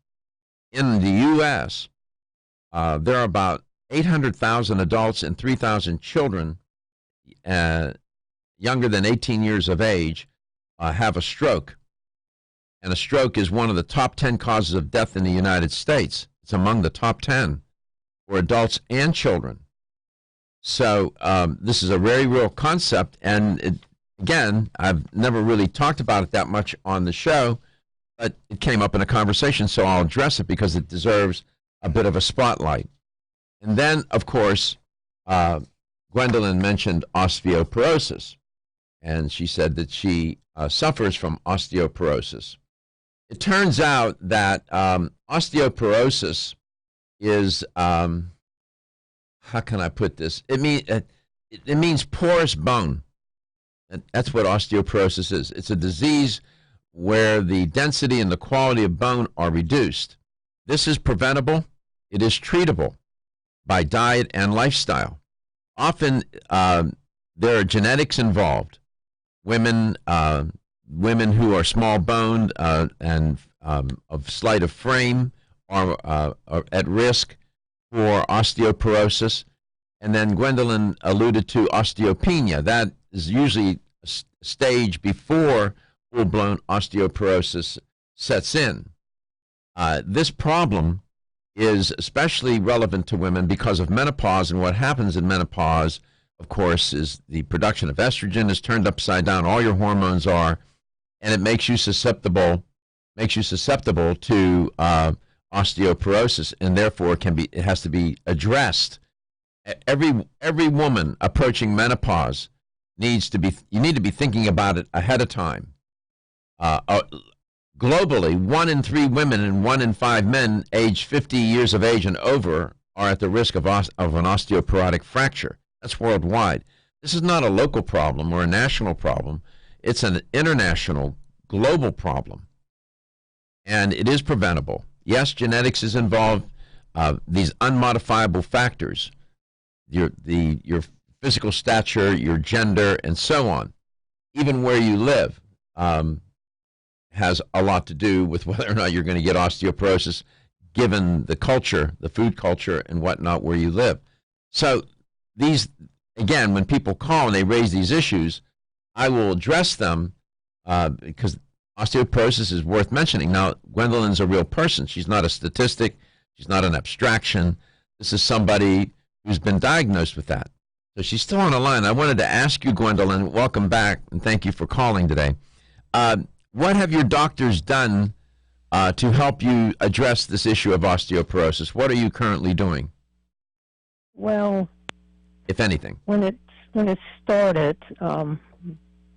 In the U.S., there are about 800,000 adults and 3,000 children younger than 18 years of age have a stroke. And a stroke is one of the top 10 causes of death in the United States. It's among the top 10 for adults and children. So this is a very real concept. And again, I've never really talked about it that much on the show, but it came up in a conversation, so I'll address it because it deserves a bit of a spotlight. And then, of course, Gwendolyn mentioned osteoporosis, and she said that she suffers from osteoporosis. It turns out that osteoporosis is, how can I put this? It means porous bone. And that's what osteoporosis is. It's a disease where the density and the quality of bone are reduced. This is preventable. It is treatable by diet and lifestyle. Often there are genetics involved. Women who are small-boned and of slight of frame are at risk for osteoporosis. And then Gwendolyn alluded to osteopenia. That is usually a stage before full-blown osteoporosis sets in. This problem is especially relevant to women because of menopause, and what happens in menopause, of course, is the production of estrogen is turned upside down. All your hormones are, and it makes you susceptible to osteoporosis, and therefore it has to be addressed. Every woman approaching menopause you need to be thinking about it ahead of time. Globally, 1 in 3 women and 1 in 5 men aged 50 years of age and over are at the risk of an osteoporotic fracture. That's worldwide. This is not a local problem or a national problem. It's an international, global problem. And it is preventable. Yes, genetics is involved. These unmodifiable factors, your physical stature, your gender, and so on, even where you live, has a lot to do with whether or not you're going to get osteoporosis given the culture, the food culture and whatnot where you live. So these, again, when people call and they raise these issues, I will address them because osteoporosis is worth mentioning. Now, Gwendolyn's a real person. She's not a statistic. She's not an abstraction. This is somebody who's been diagnosed with that. So she's still on the line. I wanted to ask you, Gwendolyn, welcome back, and thank you for calling today. What have your doctors done to help you address this issue of osteoporosis? What are you currently doing? Well, if anything, when it started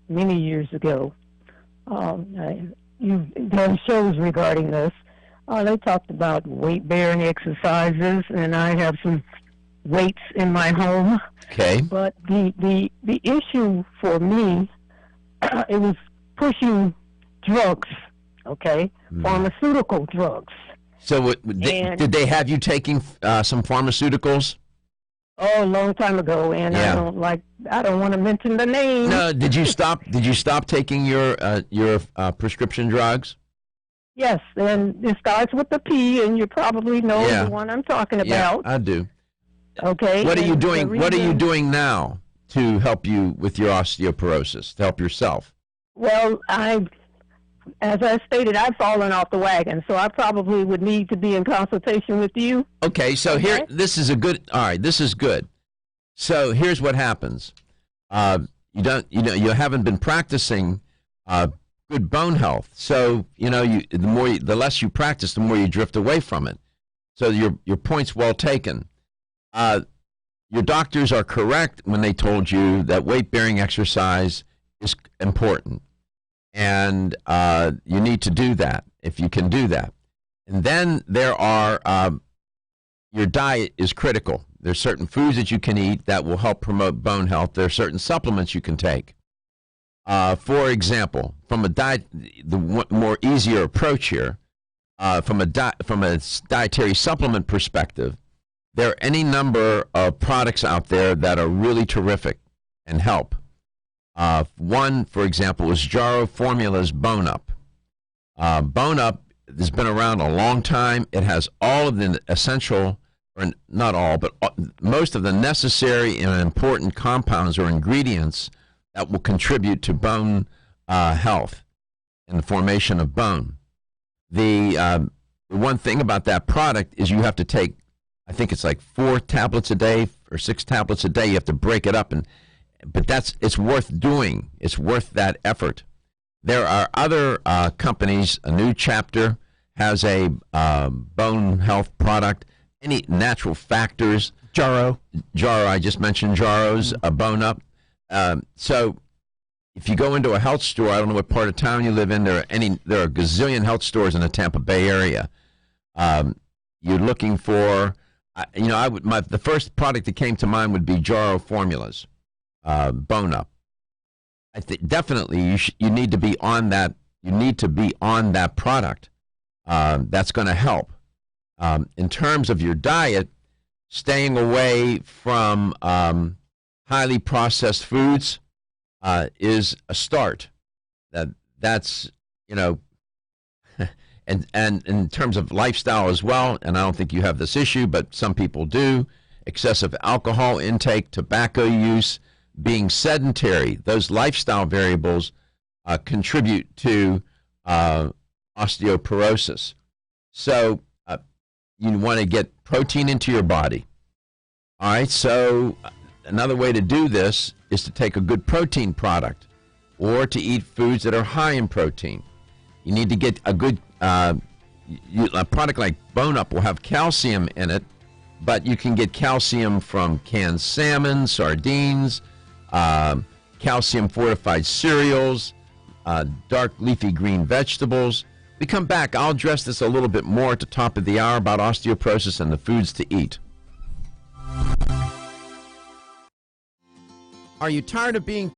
many years ago, you've done shows regarding this. They talked about weight-bearing exercises, and I have some weights in my home. Okay. But the issue for me, it was pushing drugs. Okay, pharmaceutical drugs. So, did they have you taking some pharmaceuticals? Oh, a long time ago, and I don't want to mention the name. No, did you stop? Did you stop taking your prescription drugs? Yes, and it starts with the P, and you probably know the one I'm talking about. Yeah, I do. Okay. What are you doing? What are you doing now to help you with your osteoporosis? To help yourself? Well, as I stated, I've fallen off the wagon, so I probably would need to be in consultation with you. Okay, so here, this is a good. All right, this is good. So here's what happens. You you haven't been practicing good bone health. So the less you practice, the more you drift away from it. So your point's well taken. Your doctors are correct when they told you that weight-bearing exercise is important. And you need to do that if you can do that. And then there are, your diet is critical. There's certain foods that you can eat that will help promote bone health. There are certain supplements you can take. For example, from a diet, the more easier approach here, from a dietary supplement perspective, there are any number of products out there that are really terrific and help. One, for example, is Jarrow Formula's Bone Up. Bone Up has been around a long time. It has all of the essential, or not all, but most of the necessary and important compounds or ingredients that will contribute to bone health and the formation of bone. The one thing about that product is you have to take, I think it's like 4 tablets a day or 6 tablets a day. You have to break it up, but it's worth doing. It's worth that effort. There are other companies. A New Chapter has a bone health product. Any Natural Factors. Jarrow, I just mentioned Jarrow's Bone Up. So if you go into a health store, I don't know what part of town you live in, there are a gazillion health stores in the Tampa Bay area. You're looking for, the first product that came to mind would be Jarrow Formulas. Bone Up. I think definitely you need to be on that. You need to be on that product. That's going to help. In terms of your diet, staying away from highly processed foods is a start. That's and in terms of lifestyle as well. And I don't think you have this issue, but some people do. Excessive alcohol intake, tobacco use, being sedentary, those lifestyle variables contribute to osteoporosis. So you want to get protein into your body. All right, so another way to do this is to take a good protein product or to eat foods that are high in protein. You need to get a good, a product like Bone Up will have calcium in it, but you can get calcium from canned salmon, sardines, calcium fortified cereals, dark leafy green vegetables. We come back, I'll address this a little bit more at the top of the hour about osteoporosis and the foods to eat. Are you tired of being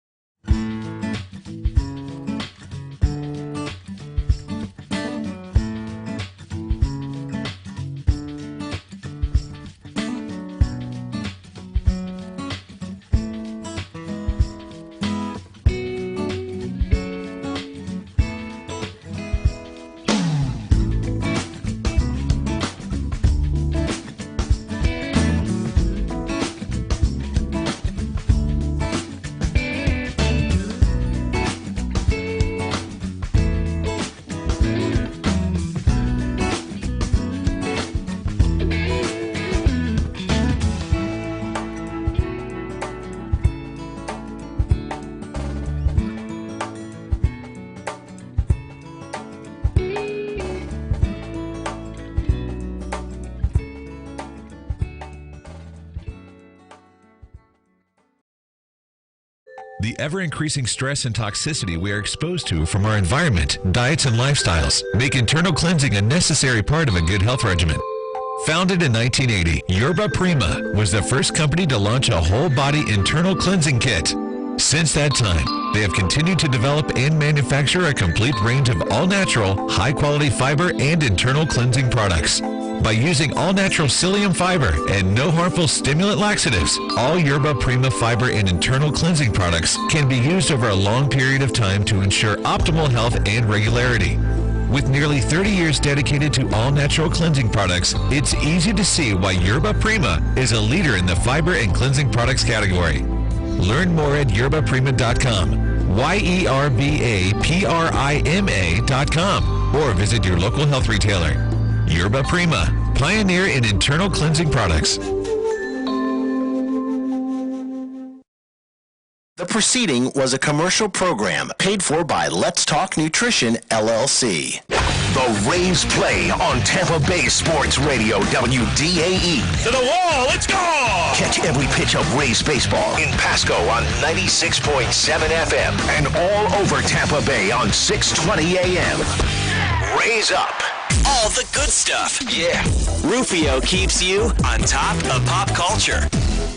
The ever-increasing stress and toxicity we are exposed to from our environment, diets, and lifestyles make internal cleansing a necessary part of a good health regimen. Founded in 1980, Yerba Prima was the first company to launch a whole-body internal cleansing kit. Since that time, they have continued to develop and manufacture a complete range of all-natural, high-quality fiber and internal cleansing products. By using all-natural psyllium fiber and no harmful stimulant laxatives, all Yerba Prima fiber and internal cleansing products can be used over a long period of time to ensure optimal health and regularity. With nearly 30 years dedicated to all-natural cleansing products, it's easy to see why Yerba Prima is a leader in the fiber and cleansing products category. Learn more at yerbaprima.com, YERBAPRIMA.com, or visit your local health retailer. Yerba Prima, pioneer in internal cleansing products. The preceding was a commercial program paid for by Let's Talk Nutrition, LLC. The Rays play on Tampa Bay Sports Radio, WDAE. To the wall, let's go! Catch every pitch of Rays baseball in Pasco on 96.7 FM and all over Tampa Bay on 620 AM. Rays up. All the good stuff. Yeah. Rufio keeps you on top of pop culture.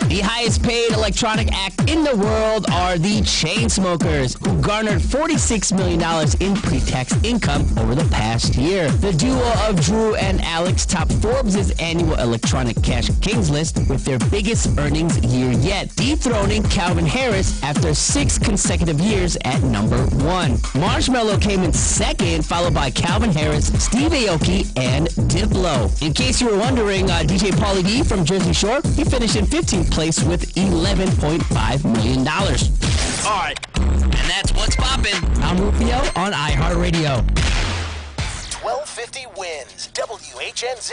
The highest paid electronic act in the world are the Chainsmokers, who garnered $46 million in pre-tax income over the past year. The duo of Drew and Alex topped Forbes' annual Electronic Cash Kings list with their biggest earnings year yet, dethroning Calvin Harris after 6 consecutive years at number 1. Marshmello came in second, followed by Calvin Harris, Steve Aoki, and Diplo. In case you were wondering, DJ Pauly D from Jersey Shore, he finished in 15th place with $11.5 million. All right, and that's what's poppin'. I'm Rufio on iHeartRadio. 1250 wins, WHNZ,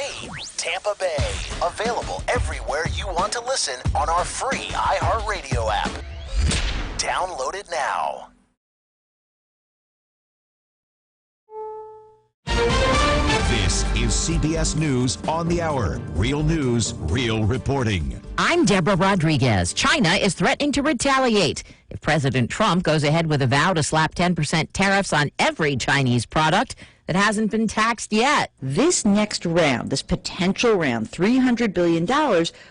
Tampa Bay. Available everywhere you want to listen on our free iHeartRadio app. Download it now. This is CBS News on the Hour. Real news, real reporting. I'm Deborah Rodriguez. China is threatening to retaliate if President Trump goes ahead with a vow to slap 10% tariffs on every Chinese product that hasn't been taxed yet. This next round, this potential round, $300 billion,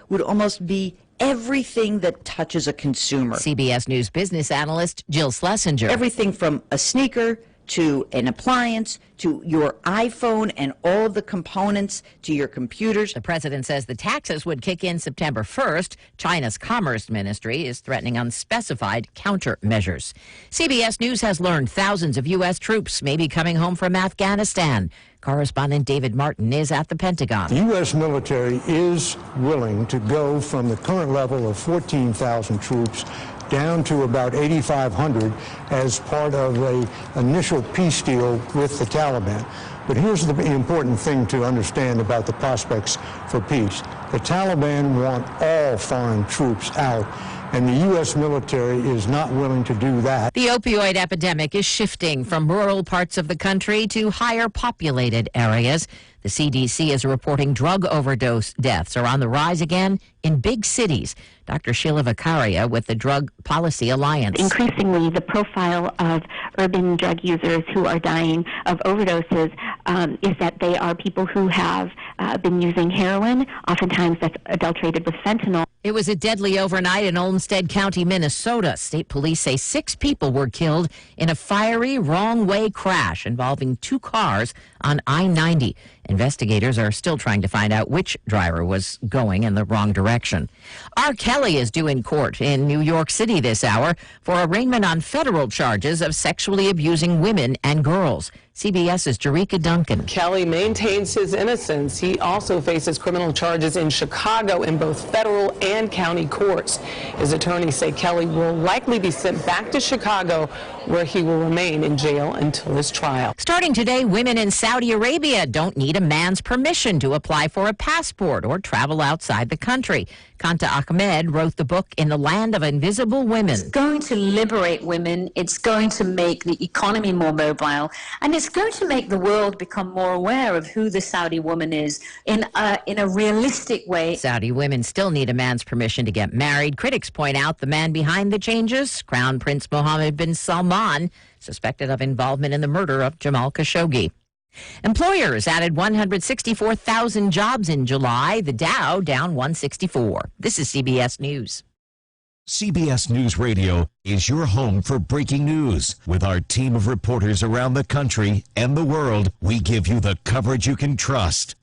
would almost be everything that touches a consumer. CBS News business analyst Jill Schlesinger. Everything from a sneaker to an appliance, to your iPhone and all the components, to your computers. The president says the taxes would kick in September 1st. China's Commerce Ministry is threatening unspecified countermeasures. CBS News has learned thousands of U.S. troops may be coming home from Afghanistan. Correspondent David Martin is at the Pentagon. The U.S. military is willing to go from the current level of 14,000 troops down to about 8,500 as part of an initial peace deal with the Taliban. But here's the important thing to understand about the prospects for peace. The Taliban want all foreign troops out, and the U.S. military is not willing to do that. The opioid epidemic is shifting from rural parts of the country to higher populated areas. The CDC is reporting drug overdose deaths are on the rise again in big cities. Dr. Sheila Vicaria with the Drug Policy Alliance. Increasingly, the profile of urban drug users who are dying of overdoses is that they are people who have been using heroin. Oftentimes that's adulterated with fentanyl. It was a deadly overnight in Olmsted County, Minnesota. State police say 6 people were killed in a fiery wrong-way crash involving 2 cars on I-90. Investigators are still trying to find out which driver was going in the wrong direction. R. Kelly is due in court in New York City this hour for arraignment on federal charges of sexually abusing women and girls. CBS's Jerika Duncan. Kelly maintains his innocence. He also faces criminal charges in Chicago in both federal and county courts. His attorneys say Kelly will likely be sent back to Chicago, where he will remain in jail until his trial. Starting today, women in South Saudi Arabia don't need a man's permission to apply for a passport or travel outside the country. Kanta Ahmed wrote the book In the Land of Invisible Women. It's going to liberate women, it's going to make the economy more mobile, and it's going to make the world become more aware of who the Saudi woman is in a realistic way. Saudi women still need a man's permission to get married. Critics point out the man behind the changes, Crown Prince Mohammed bin Salman, suspected of involvement in the murder of Jamal Khashoggi. Employers added 164,000 jobs in July. The Dow down 164. This is CBS News. CBS News Radio is your home for breaking news. With our team of reporters around the country and the world, we give you the coverage you can trust.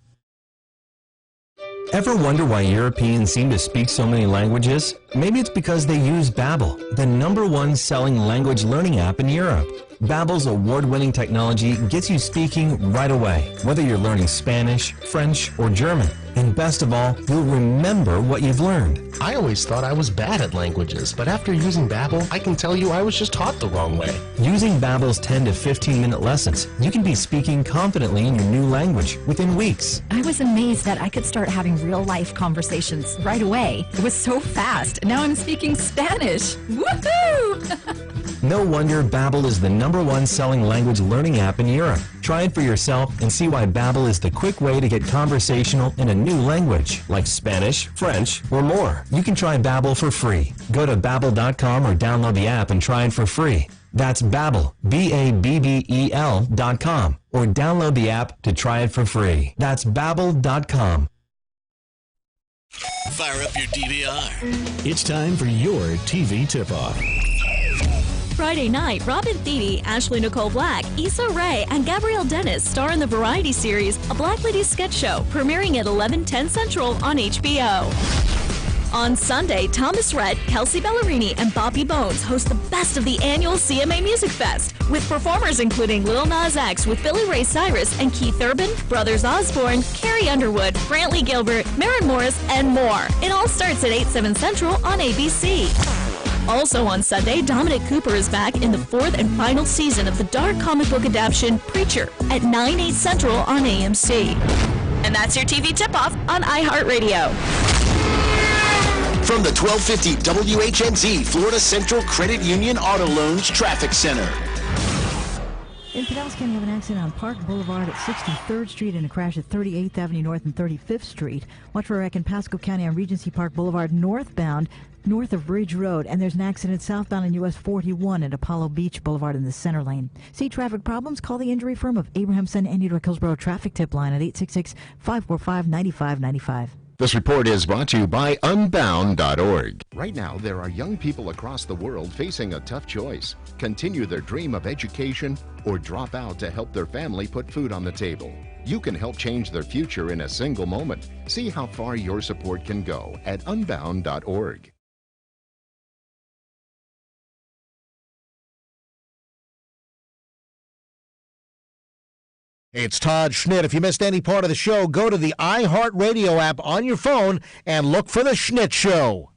Ever wonder why Europeans seem to speak so many languages? Maybe it's because they use Babbel, the #1 selling language learning app in Europe. Babbel's award-winning technology gets you speaking right away, whether you're learning Spanish, French, or German. And best of all, you'll remember what you've learned. I always thought I was bad at languages, but after using Babbel, I can tell you I was just taught the wrong way. Using Babbel's 10 to 15-minute lessons, you can be speaking confidently in your new language within weeks. I was amazed that I could start having real-life conversations right away. It was so fast. Now I'm speaking Spanish. Woohoo! No wonder Babbel is the #1 selling language learning app in Europe. Try it for yourself and see why Babbel is the quick way to get conversational in a new language, like Spanish, French, or more. You can try Babbel for free. Go to Babbel.com or download the app and try it for free. That's Babbel, Babbel.com, or download the app to try it for free. That's Babbel.com. Fire up your DVR. It's time for your TV tip-off. Friday night, Robin Thede, Ashley Nicole Black, Issa Rae, and Gabrielle Dennis star in the variety series A Black Lady Sketch Show, premiering at 11:10 Central on HBO. On Sunday, Thomas Rhett, Kelsey Ballerini, and Bobby Bones host the best of the annual CMA Music Fest, with performers including Lil Nas X with Billy Ray Cyrus and Keith Urban, Brothers Osborne, Carrie Underwood, Brantley Gilbert, Maren Morris, and more. It all starts at 8/7 Central on ABC. Also on Sunday, Dominic Cooper is back in the 4th and final season of the dark comic book adaptation Preacher at 9/8 Central on AMC. And that's your TV tip-off on iHeartRadio. From the 1250 WHNZ Florida Central Credit Union Auto Loans Traffic Center. In Pinellas County, you have an accident on Park Boulevard at 63rd Street and a crash at 38th Avenue North and 35th Street. Watch for a wreck in Pasco County on Regency Park Boulevard northbound, north of Bridge Road. And there's an accident southbound on US 41 at Apollo Beach Boulevard in the center lane. See traffic problems? Call the injury firm of Abrahamson and Edward Hillsborough Traffic Tip Line at 866-545-9595. This report is brought to you by Unbound.org. Right now, there are young people across the world facing a tough choice. Continue their dream of education or drop out to help their family put food on the table. You can help change their future in a single moment. See how far your support can go at Unbound.org. It's Todd Schnitt. If you missed any part of the show, go to the iHeartRadio app on your phone and look for The Schnitt Show.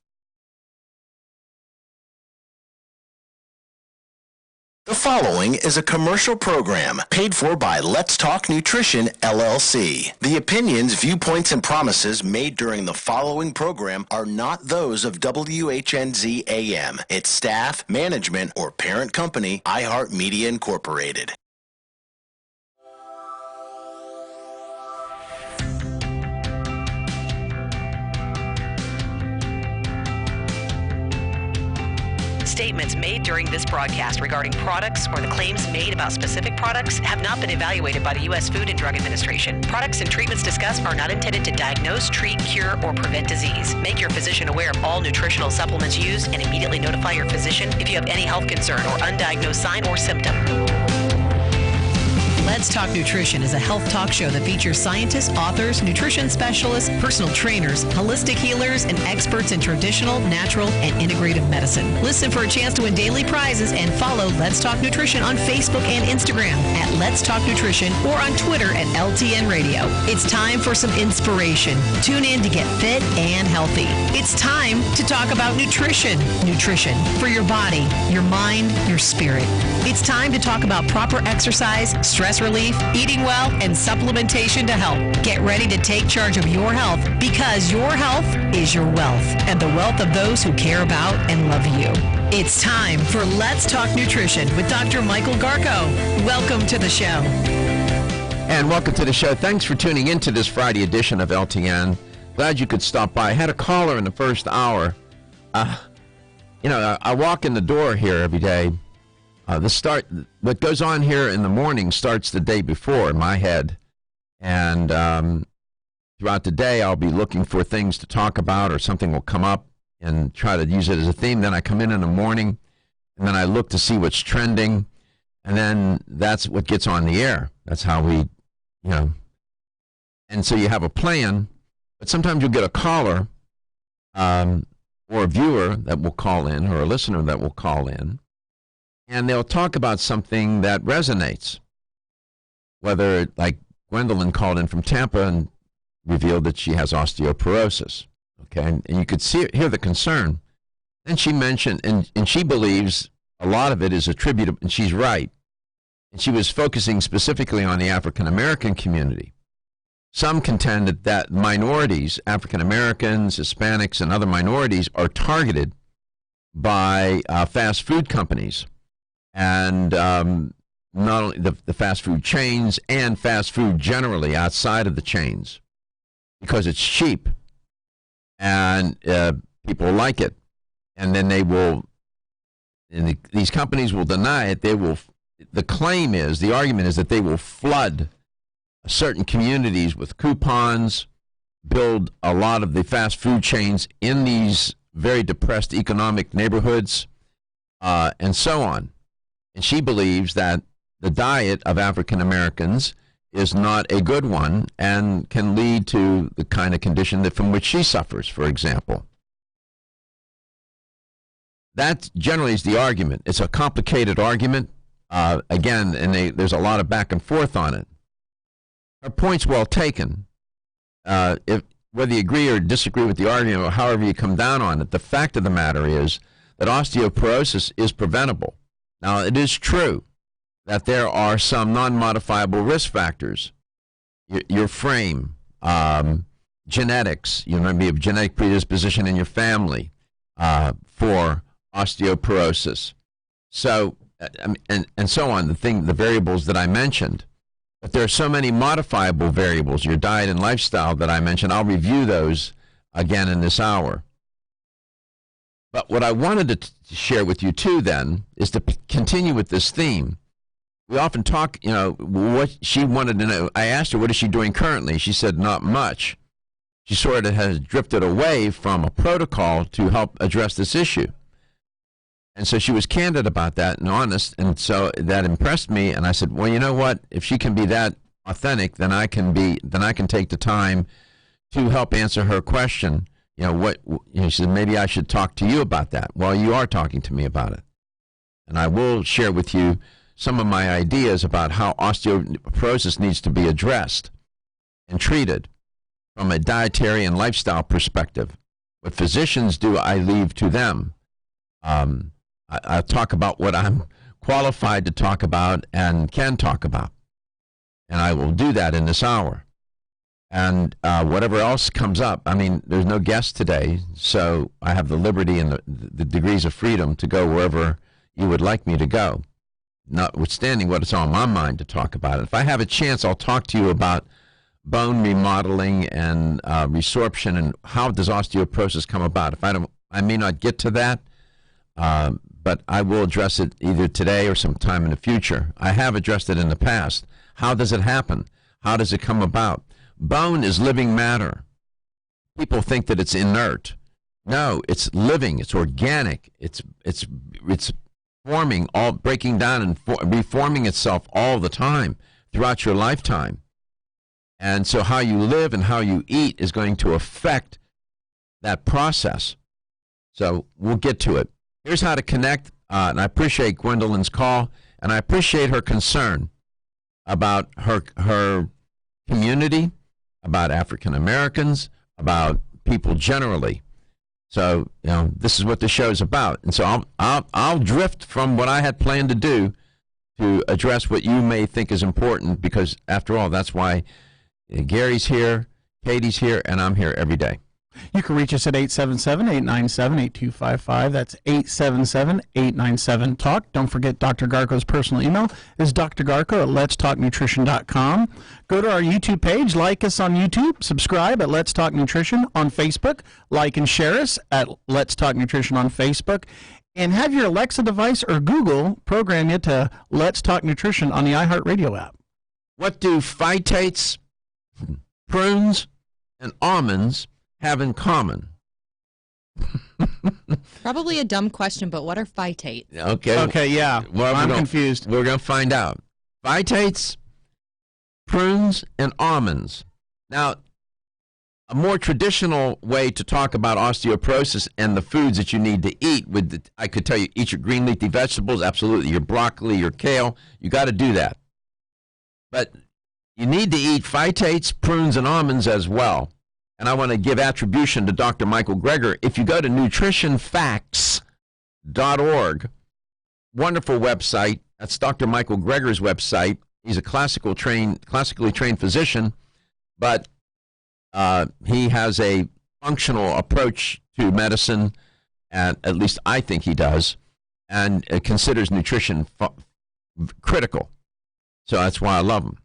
The following is a commercial program paid for by Let's Talk Nutrition, LLC. The opinions, viewpoints, and promises made during the following program are not those of WHNZ AM, its staff, management, or parent company, iHeartMedia Incorporated. Statements made during this broadcast regarding products or the claims made about specific products have not been evaluated by the U.S. Food and Drug Administration. Products and treatments discussed are not intended to diagnose, treat, cure, or prevent disease. Make your physician aware of all nutritional supplements used and immediately notify your physician if you have any health concern or undiagnosed sign or symptom. Let's Talk Nutrition is a health talk show that features scientists, authors, nutrition specialists, personal trainers, holistic healers, and experts in traditional, natural, and integrative medicine. Listen for a chance to win daily prizes and follow Let's Talk Nutrition on Facebook and Instagram at Let's Talk Nutrition or on Twitter at LTN Radio. It's time for some inspiration. Tune in to get fit and healthy. It's time to talk about nutrition. Nutrition for your body, your mind, your spirit. It's time to talk about proper exercise, stress stress relief, eating well, and supplementation to help. Get ready to take charge of your health because your health is your wealth and the wealth of those who care about and love you. It's time for Let's Talk Nutrition with Dr. Michael Garko. Welcome to the show. And welcome to the show. Thanks for tuning in to this Friday edition of LTN. Glad you could stop by. I had a caller in the first hour. I walk in the door here every day. What goes on here in the morning starts the day before in my head. And throughout the day, I'll be looking for things to talk about or something will come up and try to use it as a theme. Then I come in the morning and then I look to see what's trending. And then that's what gets on the air. That's how we, and so you have a plan, but sometimes you'll get a caller or a viewer that will call in or a listener that will call in, and they'll talk about something that resonates. Whether, like Gwendolyn called in from Tampa and revealed that she has osteoporosis, okay, and you could hear the concern. Then she mentioned, and she believes a lot of it is attributable, and she's right. And she was focusing specifically on the African American community. Some contend that minorities, African Americans, Hispanics, and other minorities are targeted by fast food companies. And not only the fast food chains and fast food generally outside of the chains, because it's cheap and people like it. And then they will, and these companies will deny it. The argument is that they will flood certain communities with coupons, build a lot of the fast food chains in these very depressed economic neighborhoods, and so on. And she believes that the diet of African Americans is not a good one and can lead to the kind of condition from which she suffers, for example. That generally is the argument. It's a complicated argument, again, and there's a lot of back and forth on it. Her point's well taken. Whether you agree or disagree with the argument or however you come down on it, the fact of the matter is that osteoporosis is preventable. Now, it is true that there are some non-modifiable risk factors. Your frame, genetics, you may be a genetic predisposition in your family for osteoporosis. So, and so on, the variables that I mentioned. But there are so many modifiable variables, your diet and lifestyle that I mentioned. I'll review those again in this hour. But what I wanted to share with you, too, then, is to continue with this theme. We often talk, what she wanted to know. I asked her, what is she doing currently? She said, not much. She sort of has drifted away from a protocol to help address this issue. And so she was candid about that and honest, and so that impressed me. And I said, well, you know what? If she can be that authentic, then I can take the time to help answer her question. She said, maybe I should talk to you about that. Well, you are talking to me about it, and I will share with you some of my ideas about how osteoporosis needs to be addressed and treated from a dietary and lifestyle perspective. What physicians do, I leave to them. I'll talk about what I'm qualified to talk about and can talk about. And I will do that in this hour. And whatever else comes up, there's no guest today, so I have the liberty and the degrees of freedom to go wherever you would like me to go, notwithstanding what is on my mind to talk about. If I have a chance, I'll talk to you about bone remodeling and resorption and how does osteoporosis come about. I may not get to that. But I will address it either today or sometime in the future. I have addressed it in the past. How does it happen? How does it come about? Bone is living matter. People think that it's inert. No, it's living. It's organic. It's forming, all breaking down and reforming itself all the time throughout your lifetime. And so how you live and how you eat is going to affect that process. So we'll get to it. Here's how to connect, and I appreciate Gwendolyn's call, and I appreciate her concern about her community, about African Americans, about people generally. So, this is what the show's about. And so I'll drift from what I had planned to do to address what you may think is important, because after all, that's why Gary's here, Katie's here, and I'm here every day. You can reach us at 877-897-8255. That's 877-897-TALK. Don't forget Dr. Garko's personal email is drgarko@letstalknutrition.com. Go to our YouTube page, like us on YouTube, subscribe at Let's Talk Nutrition on Facebook, like and share us at Let's Talk Nutrition on Facebook, and have your Alexa device or Google program you to Let's Talk Nutrition on the iHeartRadio app. What do phytates, prunes, and almonds have in common? Probably a dumb question, but what are phytates? Okay, yeah. Well, I'm confused. We're going to find out. Phytates, prunes, and almonds. Now, a more traditional way to talk about osteoporosis and the foods that you need to eat, I could tell you, eat your green leafy vegetables, absolutely, your broccoli, your kale, you got to do that. But you need to eat phytates, prunes, and almonds as well. And I want to give attribution to Dr. Michael Greger. If you go to nutritionfacts.org, wonderful website. That's Dr. Michael Greger's website. He's a classically trained physician, but he has a functional approach to medicine, and at least I think he does, and considers nutrition critical. So that's why I love him.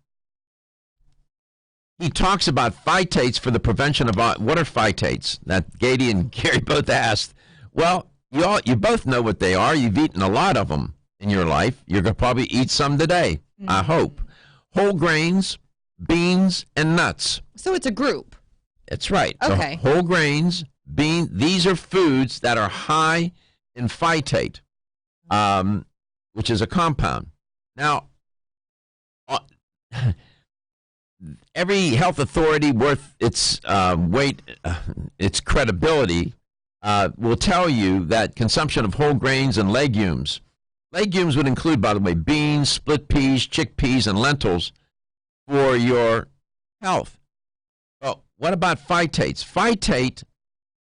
He talks about phytates for the prevention of what are phytates? That Katie and Gary both asked. Well, you both know what they are. You've eaten a lot of them in your life. You're going to probably eat some today, I hope. Whole grains, beans, and nuts. So it's a group. That's right. Okay. So whole grains, beans, these are foods that are high in phytate, which is a compound. Now, every health authority worth its weight, its credibility, will tell you that consumption of whole grains and legumes would include, by the way, beans, split peas, chickpeas, and lentils for your health. Well, what about phytates? Phytate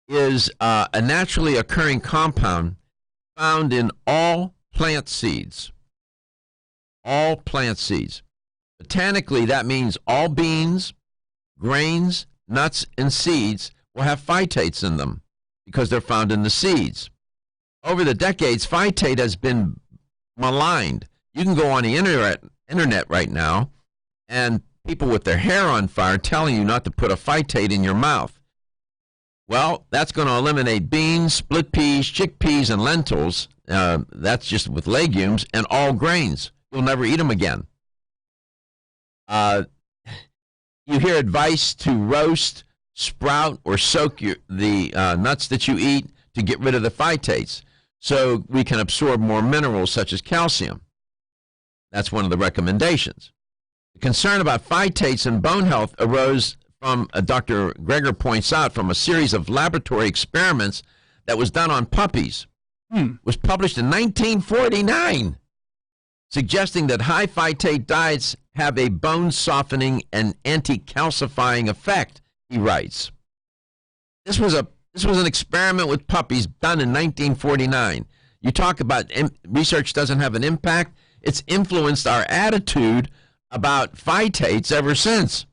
is a naturally occurring compound found in all plant seeds. All plant seeds. Botanically, that means all beans, grains, nuts, and seeds will have phytates in them because they're found in the seeds. Over the decades, phytate has been maligned. You can go on the internet right now, and people with their hair on fire telling you not to put a phytate in your mouth. Well, that's going to eliminate beans, split peas, chickpeas, and lentils. That's just with legumes, and all grains. You'll never eat them again. You hear advice to roast, sprout, or soak the nuts that you eat to get rid of the phytates so we can absorb more minerals such as calcium. That's one of the recommendations. The concern about phytates and bone health arose from, Dr. Greger points out, from a series of laboratory experiments that was done on puppies. Was published in 1949. Suggesting that high phytate diets have a bone-softening and anti-calcifying effect, he writes. This was an experiment with puppies done in 1949. You talk about research doesn't have an impact. It's influenced our attitude about phytates ever since.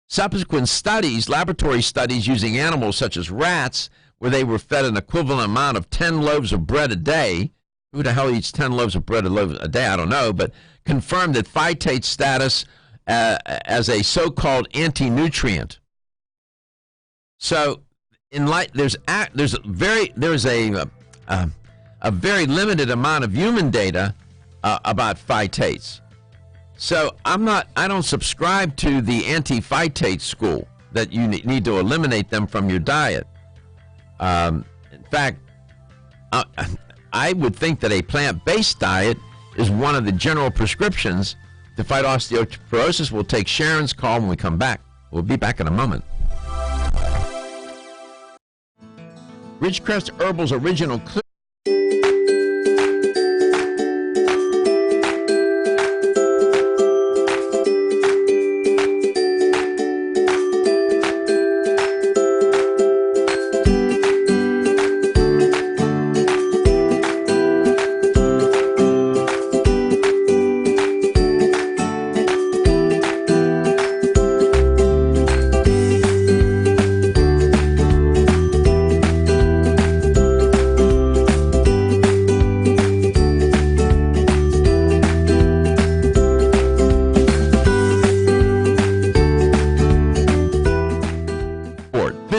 Subsequent studies, laboratory studies using animals such as rats, where they were fed an equivalent amount of 10 loaves of bread a day. Who the hell eats 10 loaves of bread a day? I don't know, but confirmed that phytate status as a so-called anti-nutrient. So, there's a very limited amount of human data about phytates. So I don't subscribe to the anti-phytate school that you need to eliminate them from your diet. In fact, I would think that a plant-based diet is one of the general prescriptions to fight osteoporosis. We'll take Sharon's call when we come back. We'll be back in a moment. Ridgecrest Herbal's original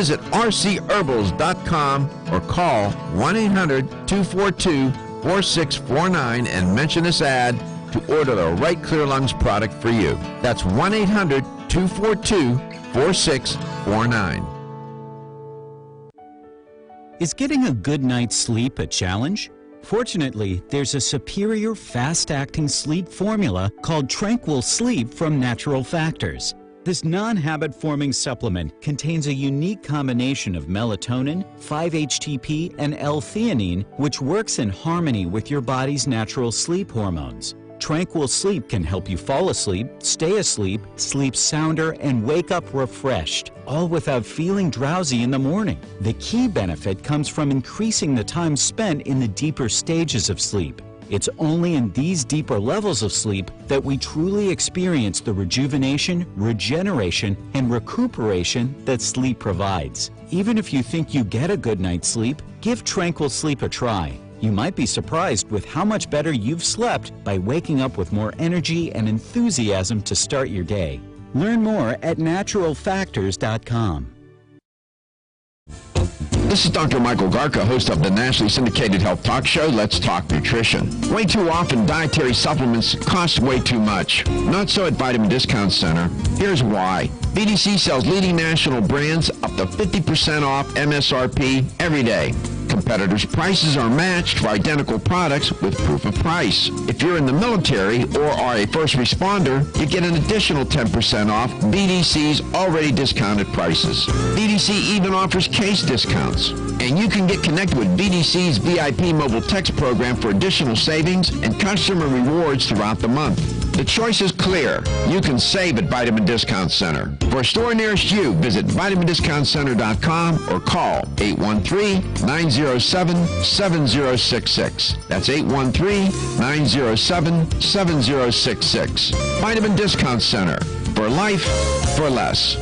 Visit rcherbals.com or call 1-800-242-4649 and mention this ad to order the right Clear Lungs product for you. That's 1-800-242-4649. Is getting a good night's sleep a challenge? Fortunately, there's a superior fast-acting sleep formula called Tranquil Sleep from Natural Factors. This non-habit-forming supplement contains a unique combination of melatonin, 5-HTP, and L-theanine, which works in harmony with your body's natural sleep hormones. Tranquil Sleep can help you fall asleep, stay asleep, sleep sounder, and wake up refreshed, all without feeling drowsy in the morning. The key benefit comes from increasing the time spent in the deeper stages of sleep. It's only in these deeper levels of sleep that we truly experience the rejuvenation, regeneration, and recuperation that sleep provides. Even if you think you get a good night's sleep, give Tranquil Sleep a try. You might be surprised with how much better you've slept by waking up with more energy and enthusiasm to start your day. Learn more at naturalfactors.com. This is Dr. Michael Garka, host of the nationally syndicated health talk show, Let's Talk Nutrition. Way too often, dietary supplements cost way too much. Not so at Vitamin Discount Center. Here's why. VDC sells leading national brands up to 50% off MSRP every day. Competitors' prices are matched for identical products with proof of price. If you're in the military or are a first responder, you get an additional 10% off VDC's already discounted prices. VDC even offers case discounts. And you can get connected with VDC's VIP mobile text program for additional savings and customer rewards throughout the month. The choice is clear. You can save at Vitamin Discount Center. For a store nearest you, visit vitamindiscountcenter.com or call 813-907-7066. That's 813-907-7066. Vitamin Discount Center. For life, for less.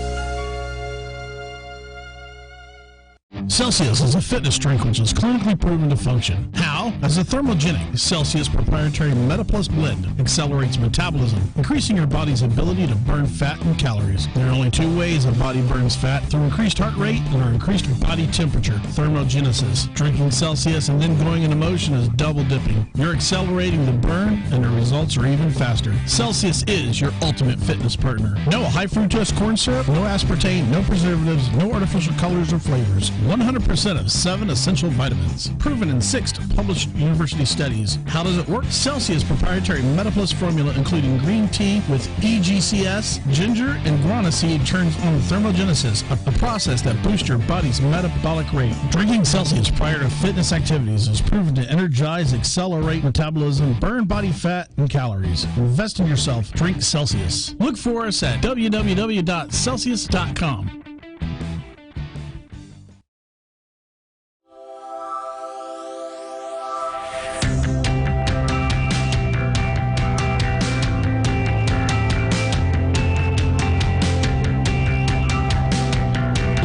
Celsius is a fitness drink which is clinically proven to function. How? As a thermogenic, Celsius proprietary MetaPlus blend accelerates metabolism, increasing your body's ability to burn fat and calories. There are only two ways a body burns fat, through increased heart rate or increased body temperature, thermogenesis. Drinking Celsius and then going into motion is double dipping. You're accelerating the burn and the results are even faster. Celsius is your ultimate fitness partner. No high fructose corn syrup, no aspartame, no preservatives, no artificial colors or flavors. 100% of 7 essential vitamins. Proven in 6 published university studies. How does it work? Celsius proprietary MetaPlus formula, including green tea with EGCS, ginger, and guarana seed, turns on thermogenesis, a process that boosts your body's metabolic rate. Drinking Celsius prior to fitness activities is proven to energize, accelerate metabolism, burn body fat and calories. Invest in yourself. Drink Celsius. Look for us at www.celsius.com.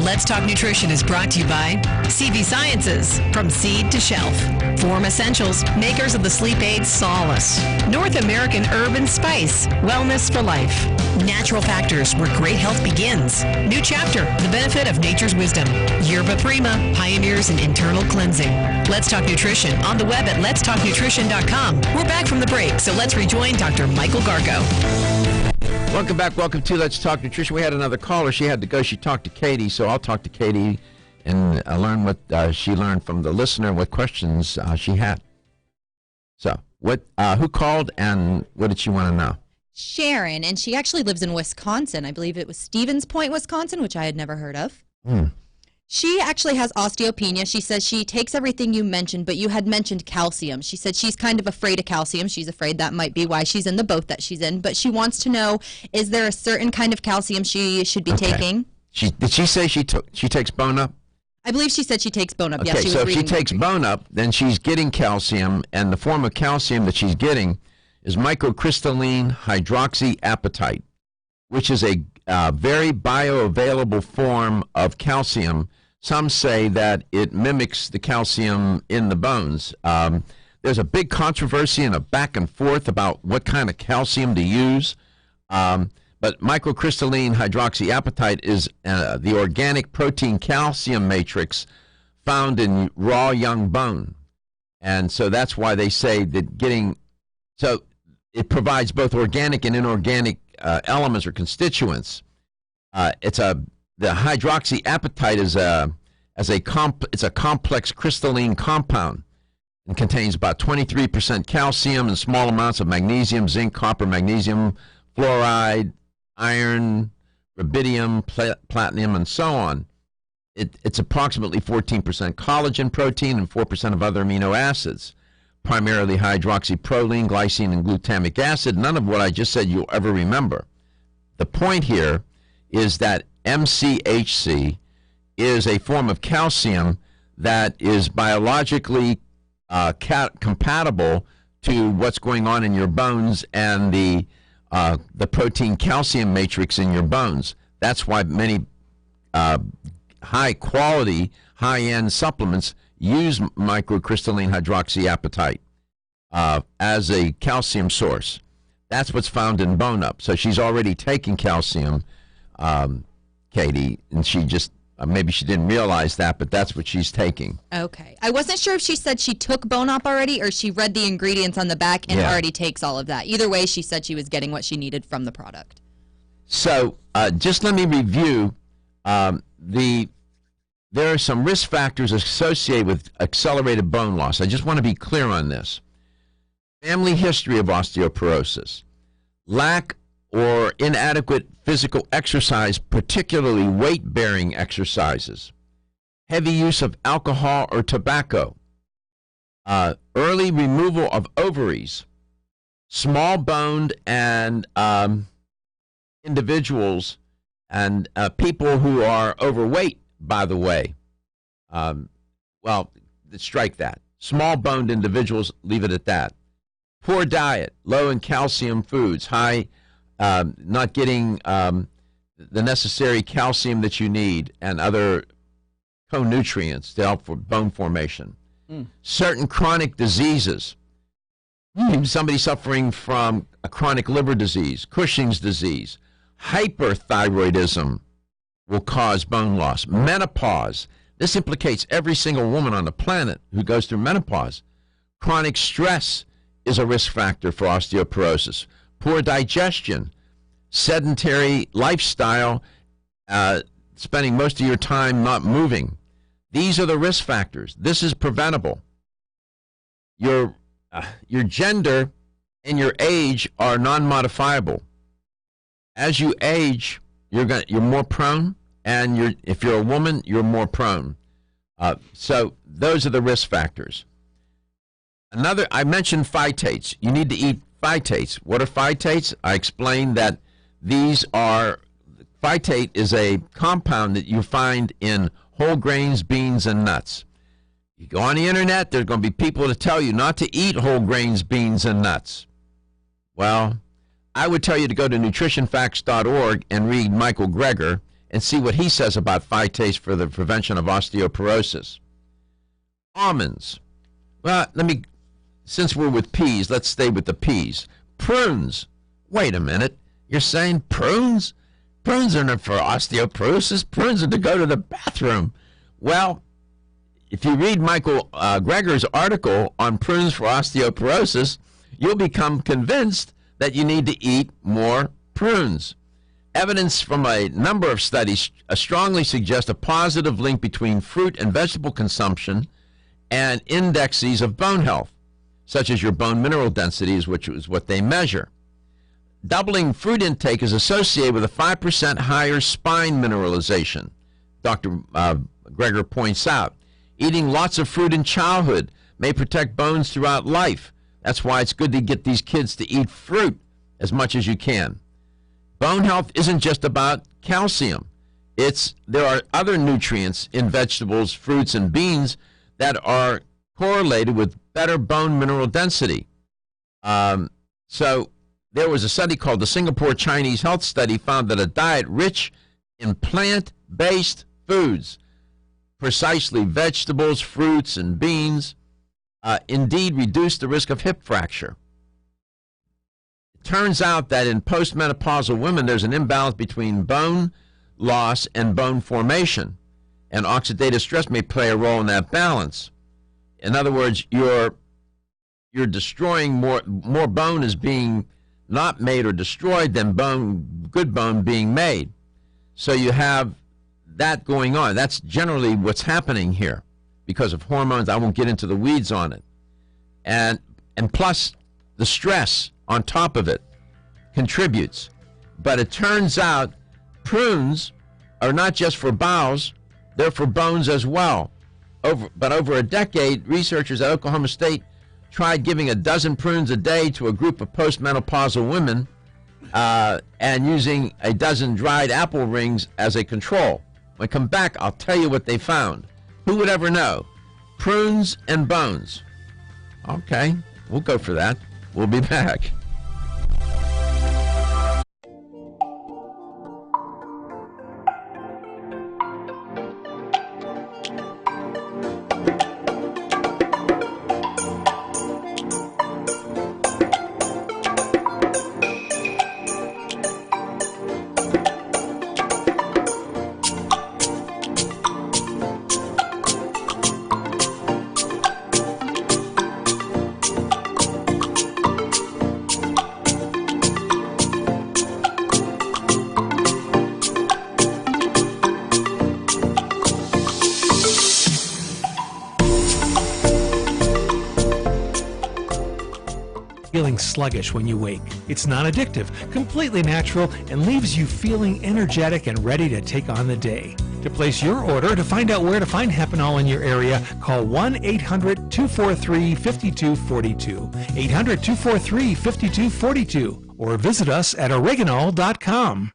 Let's Talk Nutrition is brought to you by CV Sciences, from seed to shelf. Form Essentials, makers of the sleep aid Solace. North American Herb and Spice, wellness for life. Natural Factors, where great health begins. New chapter, the benefit of nature's wisdom. Yerba Prima, pioneers in internal cleansing. Let's Talk Nutrition, on the web at letstalknutrition.com. We're back from the break, so let's rejoin Dr. Michael Garko. Welcome back. Welcome to Let's Talk Nutrition. We had another caller. She had to go. She talked to Katie, so I'll talk to Katie and learn what she learned from the listener and what questions she had. So, who called and what did she want to know? Sharon, and she actually lives in Wisconsin. I believe it was Stevens Point, Wisconsin, which I had never heard of. She actually has osteopenia. She says she takes everything you mentioned, but you had mentioned calcium. She said she's kind of afraid of calcium. She's afraid that might be why she's in the boat that she's in. But she wants to know, is there a certain kind of calcium she should be taking? Did she say she takes Bone Up? I believe she said she takes Bone Up. Okay, Yes, she was so if she reading takes Bone Up, then she's getting calcium, and the form of calcium that she's getting is microcrystalline hydroxyapatite, which is a very bioavailable form of calcium. Some say that it mimics the calcium in the bones. There's a big controversy and a back and forth about what kind of calcium to use. But microcrystalline hydroxyapatite is the organic protein calcium matrix found in raw young bone. And so that's why they say that so it provides both organic and inorganic elements or constituents. The hydroxyapatite it's a complex crystalline compound and contains about 23% calcium and small amounts of magnesium, zinc, copper, magnesium, fluoride, iron, rubidium, platinum, and so on. It's approximately 14% collagen protein and 4% of other amino acids, primarily hydroxyproline, glycine, and glutamic acid. None of what I just said you'll ever remember. The point here is that MCHC is a form of calcium that is biologically compatible to what's going on in your bones and the protein calcium matrix in your bones. That's why many high-quality, high-end supplements use microcrystalline hydroxyapatite as a calcium source. That's what's found in Bone Up. So she's already taking calcium, Katie, and she just maybe she didn't realize that, but that's what she's taking. Okay. I wasn't sure if she said she took Bone Up already or she read the ingredients on the back and already takes all of that. Either way, she said she was getting what she needed from the product. So just let me review. There are some risk factors associated with accelerated bone loss. I just want to be clear on this. Family history of osteoporosis, lack or inadequate physical exercise, particularly weight-bearing exercises, heavy use of alcohol or tobacco, early removal of ovaries, small-boned and individuals and people who are overweight, by the way. Well, strike that. Small-boned individuals, leave it at that. Poor diet, low in calcium foods, high, not getting the necessary calcium that you need and other co-nutrients to help for bone formation. Certain chronic diseases. Somebody suffering from a chronic liver disease, Cushing's disease, hyperthyroidism will cause bone loss. Menopause. This implicates every single woman on the planet who goes through menopause. Chronic stress is a risk factor for osteoporosis. Poor digestion, sedentary lifestyle, spending most of your time not moving. These are the risk factors. This is preventable. Your gender and your age are non-modifiable. As you age, you're more prone, and if you're a woman, you're more prone. So those are the risk factors. I mentioned phytates. You need to eat phytates. What are phytates? I explained that phytate is a compound that you find in whole grains, beans, and nuts. You go on the internet, there's going to be people to tell you not to eat whole grains, beans, and nuts. Well, I would tell you to go to nutritionfacts.org and read Michael Greger and see what he says about phytates for the prevention of osteoporosis. Almonds. Well, since we're with peas, let's stay with the peas. Prunes. Wait a minute. You're saying prunes? Prunes are not for osteoporosis. Prunes are to go to the bathroom. Well, if you read Michael Greger's article on prunes for osteoporosis, you'll become convinced that you need to eat more prunes. Evidence from a number of studies strongly suggests a positive link between fruit and vegetable consumption and indexes of bone health, such as your bone mineral densities, which is what they measure. Doubling fruit intake is associated with a 5% higher spine mineralization, Dr. Greger points out. Eating lots of fruit in childhood may protect bones throughout life. That's why it's good to get these kids to eat fruit as much as you can. Bone health isn't just about calcium. There are other nutrients in vegetables, fruits, and beans that are correlated with better bone mineral density. So there was a study called the Singapore Chinese Health Study found that a diet rich in plant-based foods, precisely vegetables, fruits, and beans, indeed reduced the risk of hip fracture. turns out that in postmenopausal women, there's an imbalance between bone loss and bone formation, and oxidative stress may play a role in that balance. In other words, you're destroying more bone is being not made or destroyed than good bone being made. So you have that going on. That's generally what's happening here because of hormones. I won't get into the weeds on it. And plus the stress on top of it contributes. But it turns out prunes are not just for bowels, they're for bones as well. But over a decade, researchers at Oklahoma State tried giving a dozen prunes a day to a group of postmenopausal women and using a dozen dried apple rings as a control. When I come back, I'll tell you what they found. Who would ever know? Prunes and bones. Okay, we'll go for that. We'll be back. Feeling sluggish when you wake. It's non-addictive, completely natural, and leaves you feeling energetic and ready to take on the day. To place your order, to find out where to find Hepanol in your area, call 1-800-243-5242, 800-243-5242, or visit us at oregonol.com.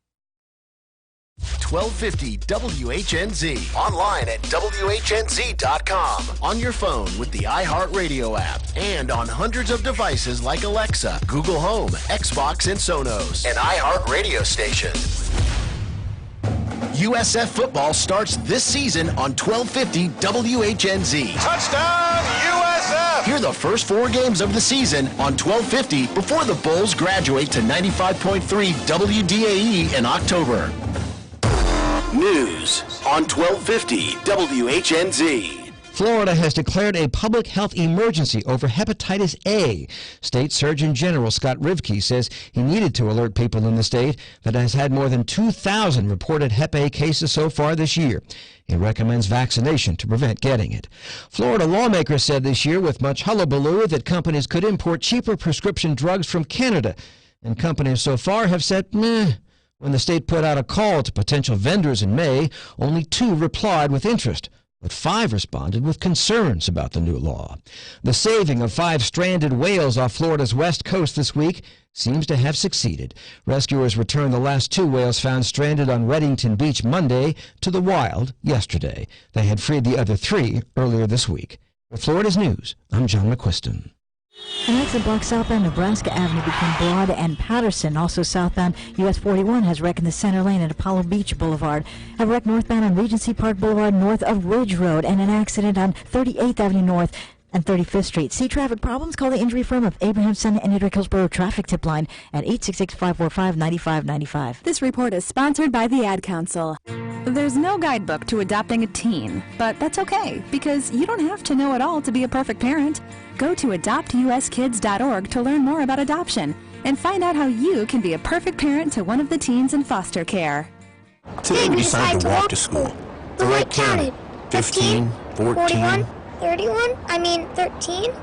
1250 WHNZ. Online at WHNZ.com. On your phone with the iHeartRadio app. And on hundreds of devices like Alexa, Google Home, Xbox, and Sonos. An iHeartRadio station. USF football starts this season on 1250 WHNZ. Touchdown, USF! Hear the first 4 games of the season on 1250 before the Bulls graduate to 95.3 WDAE in October. News on 1250 WHNZ. Florida has declared a public health emergency over hepatitis A. State Surgeon General Scott Rivke says he needed to alert people in the state that has had more than 2,000 reported Hep A cases so far this year. He recommends vaccination to prevent getting it. Florida lawmakers said this year with much hullabaloo that companies could import cheaper prescription drugs from Canada. And companies so far have said, meh. When the state put out a call to potential vendors in May, only 2 replied with interest, but 5 responded with concerns about the new law. The saving of 5 stranded whales off Florida's west coast this week seems to have succeeded. Rescuers returned the last 2 whales found stranded on Reddington Beach Monday to the wild yesterday. They had freed the other 3 earlier this week. For Florida's News, I'm John McQuiston. An accident blocked southbound Nebraska Avenue between Broad and Patterson. Also southbound US 41 has wrecked in the center lane at Apollo Beach Boulevard. A wreck northbound on Regency Park Boulevard north of Ridge Road, and an accident on 38th Avenue North and 35th Street. See traffic problems? Call the injury firm of Abrahamson and Edric Hillsborough Traffic Tip Line at 866-545-9595. This report is sponsored by the Ad Council. There's no guidebook to adopting a teen, but that's okay, because you don't have to know it all to be a perfect parent. Go to adoptuskids.org to learn more about adoption and find out how you can be a perfect parent to one of the teens in foster care. Today we decided to walk to school. The light counted. 15, 14, 31? 13?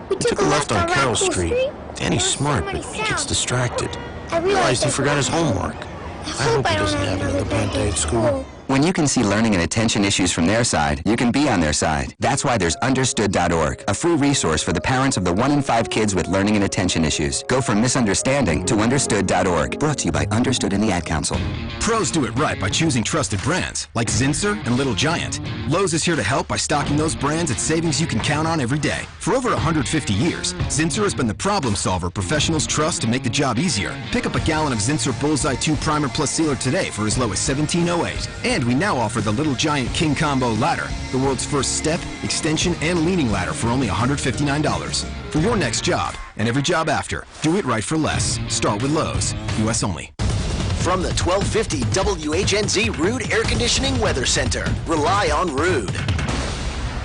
We took a left on Carroll Street. Danny's smart, but he gets distracted. I realized he forgot his homework. I hope he doesn't have another bad day at school. When you can see learning and attention issues from their side, you can be on their side. That's why there's Understood.org, a free resource for the parents of the 1 in 5 kids with learning and attention issues. Go from misunderstanding to Understood.org. Brought to you by Understood and the Ad Council. Pros do it right by choosing trusted brands like Zinsser and Little Giant. Lowe's is here to help by stocking those brands at savings you can count on every day. For over 150 years, Zinsser has been the problem solver professionals trust to make the job easier. Pick up a gallon of Zinsser Bullseye 2 Primer Plus Sealer today for as low as $17.08. And we now offer the Little Giant King Combo Ladder, the world's first step, extension, and leaning ladder for only $159. For your next job, and every job after. Do it right for less. Start with Lowe's. U.S. only. From the 1250 WHNZ Rude Air Conditioning Weather Center. Rely on Rude.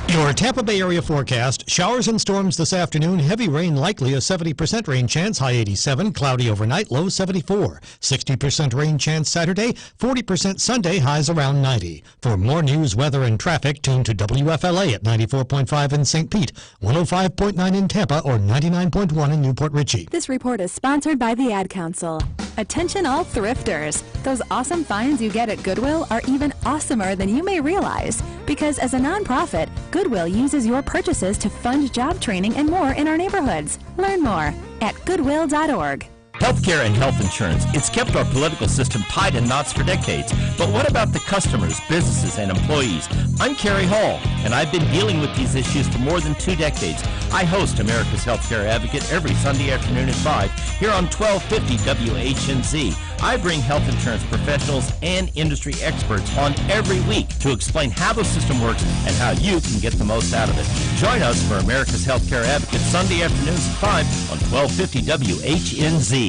Your Tampa Bay area forecast: showers and storms this afternoon, heavy rain likely, a 70% rain chance, high 87, cloudy overnight, low 74, 60% rain chance Saturday, 40% Sunday, highs around 90. For more news, weather, and traffic, tune to WFLA at 94.5 in St. Pete, 105.9 in Tampa, or 99.1 in Newport Richey. This report is sponsored by the Ad Council. Attention all thrifters. Those awesome finds you get at Goodwill are even awesomer than you may realize. Because as a nonprofit, Goodwill uses your purchases to fund job training and more in our neighborhoods. Learn more at goodwill.org. Healthcare and health insurance, it's kept our political system tied in knots for decades. But what about the customers, businesses, and employees? I'm Kerry Hall, and I've been dealing with these issues for more than 2 decades. I host America's Healthcare Advocate every Sunday afternoon at 5 here on 1250 WHNZ. I bring health insurance professionals and industry experts on every week to explain how the system works and how you can get the most out of it. Join us for America's Healthcare Advocate Sunday afternoons at 5 on 1250 WHNZ.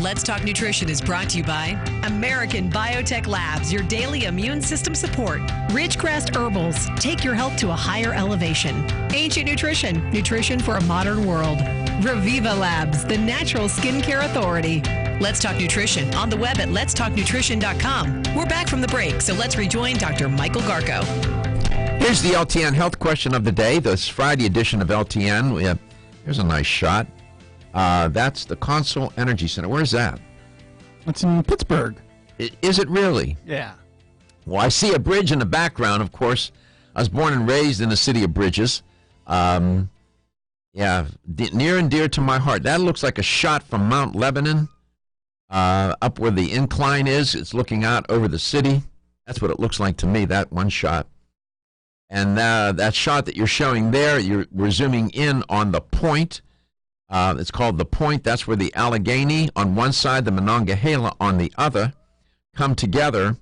Let's Talk Nutrition is brought to you by American Biotech Labs, your daily immune system support. Ridgecrest Herbals, take your health to a higher elevation. Ancient Nutrition, nutrition for a modern world. Reviva Labs, the natural skincare authority. Let's Talk Nutrition on the web at letstalknutrition.com. We're back from the break, so let's rejoin Dr. Michael Garko. Here's the LTN health question of the day. This Friday edition of LTN. Here's a nice shot. That's the Consol Energy Center. Where's that? It's in Pittsburgh. Is it really? Yeah. Well, I see a bridge in the background, of course. I was born and raised in the city of bridges. Near and dear to my heart. That looks like a shot from Mount Lebanon, up where the incline is. It's looking out over the city. That's what it looks like to me, that one shot. And that shot that you're showing there, we're zooming in on the point. It's called the Point. That's where the Allegheny on one side, the Monongahela on the other, come together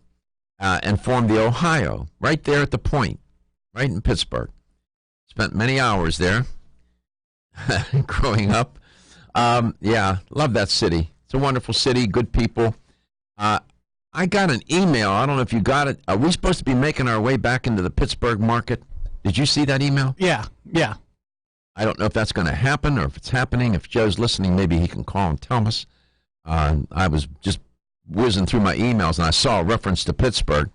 and form the Ohio, right there at the Point, right in Pittsburgh. Spent many hours there growing up. Love that city. It's a wonderful city, good people. I got an email. I don't know if you got it. Are we supposed to be making our way back into the Pittsburgh market? Did you see that email? Yeah. I don't know if that's going to happen or if it's happening. If Joe's listening, maybe he can call and tell us. I was just whizzing through my emails, and I saw a reference to Pittsburgh.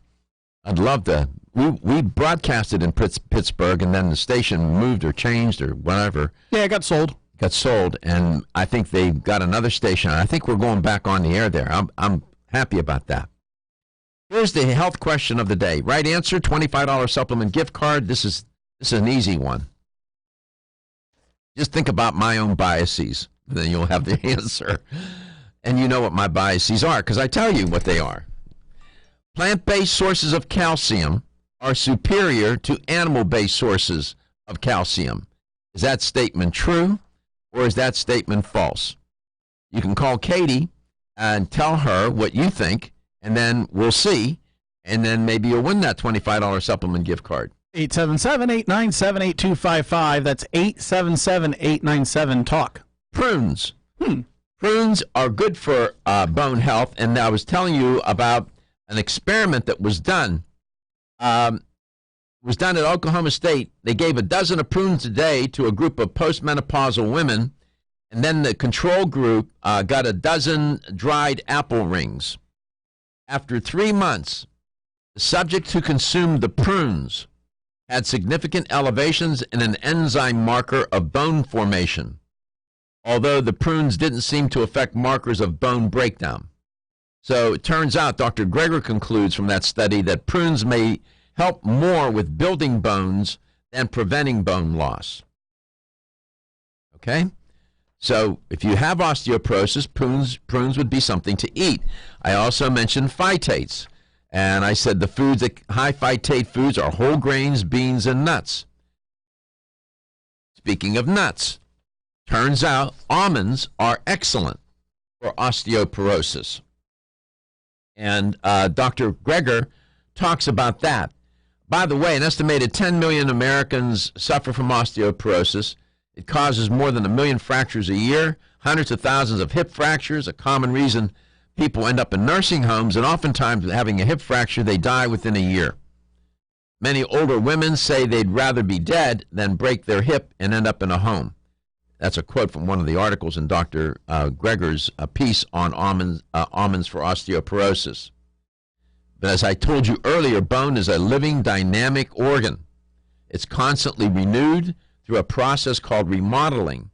I'd love to. We broadcasted in Pittsburgh, and then the station moved or changed or whatever. Yeah, it got sold. And I think they got another station. I think we're going back on the air there. I'm happy about that. Here's the health question of the day. Right answer, $25 supplement gift card. This is an easy one. Just think about my own biases, then you'll have the answer. And you know what my biases are, because I tell you what they are. Plant-based sources of calcium are superior to animal-based sources of calcium. Is that statement true, or is that statement false? You can call Katie and tell her what you think, and then we'll see, and then maybe you'll win that $25 supplement gift card. 877-897-8255. That's 877-897-TALK. Prunes. Prunes are good for bone health, and I was telling you about an experiment that was done. It was done at Oklahoma State. They gave a dozen of prunes a day to a group of postmenopausal women, and then the control group got a dozen dried apple rings. After 3 months, the subjects who consumed the prunes had significant elevations in an enzyme marker of bone formation, although the prunes didn't seem to affect markers of bone breakdown. So it turns out, Dr. Greger concludes from that study that prunes may help more with building bones than preventing bone loss. Okay? So if you have osteoporosis, prunes would be something to eat. I also mentioned phytates. And I said the foods, high phytate foods are whole grains, beans, and nuts. Speaking of nuts, turns out almonds are excellent for osteoporosis. And Dr. Greger talks about that. By the way, an estimated 10 million Americans suffer from osteoporosis. It causes more than 1 million fractures a year, hundreds of thousands of hip fractures, a common reason people end up in nursing homes, and oftentimes having a hip fracture, they die within a year. Many older women say they'd rather be dead than break their hip and end up in a home. That's a quote from one of the articles in Dr. Greger's piece on almonds for osteoporosis. But as I told you earlier, bone is a living, dynamic organ. It's constantly renewed through a process called remodeling,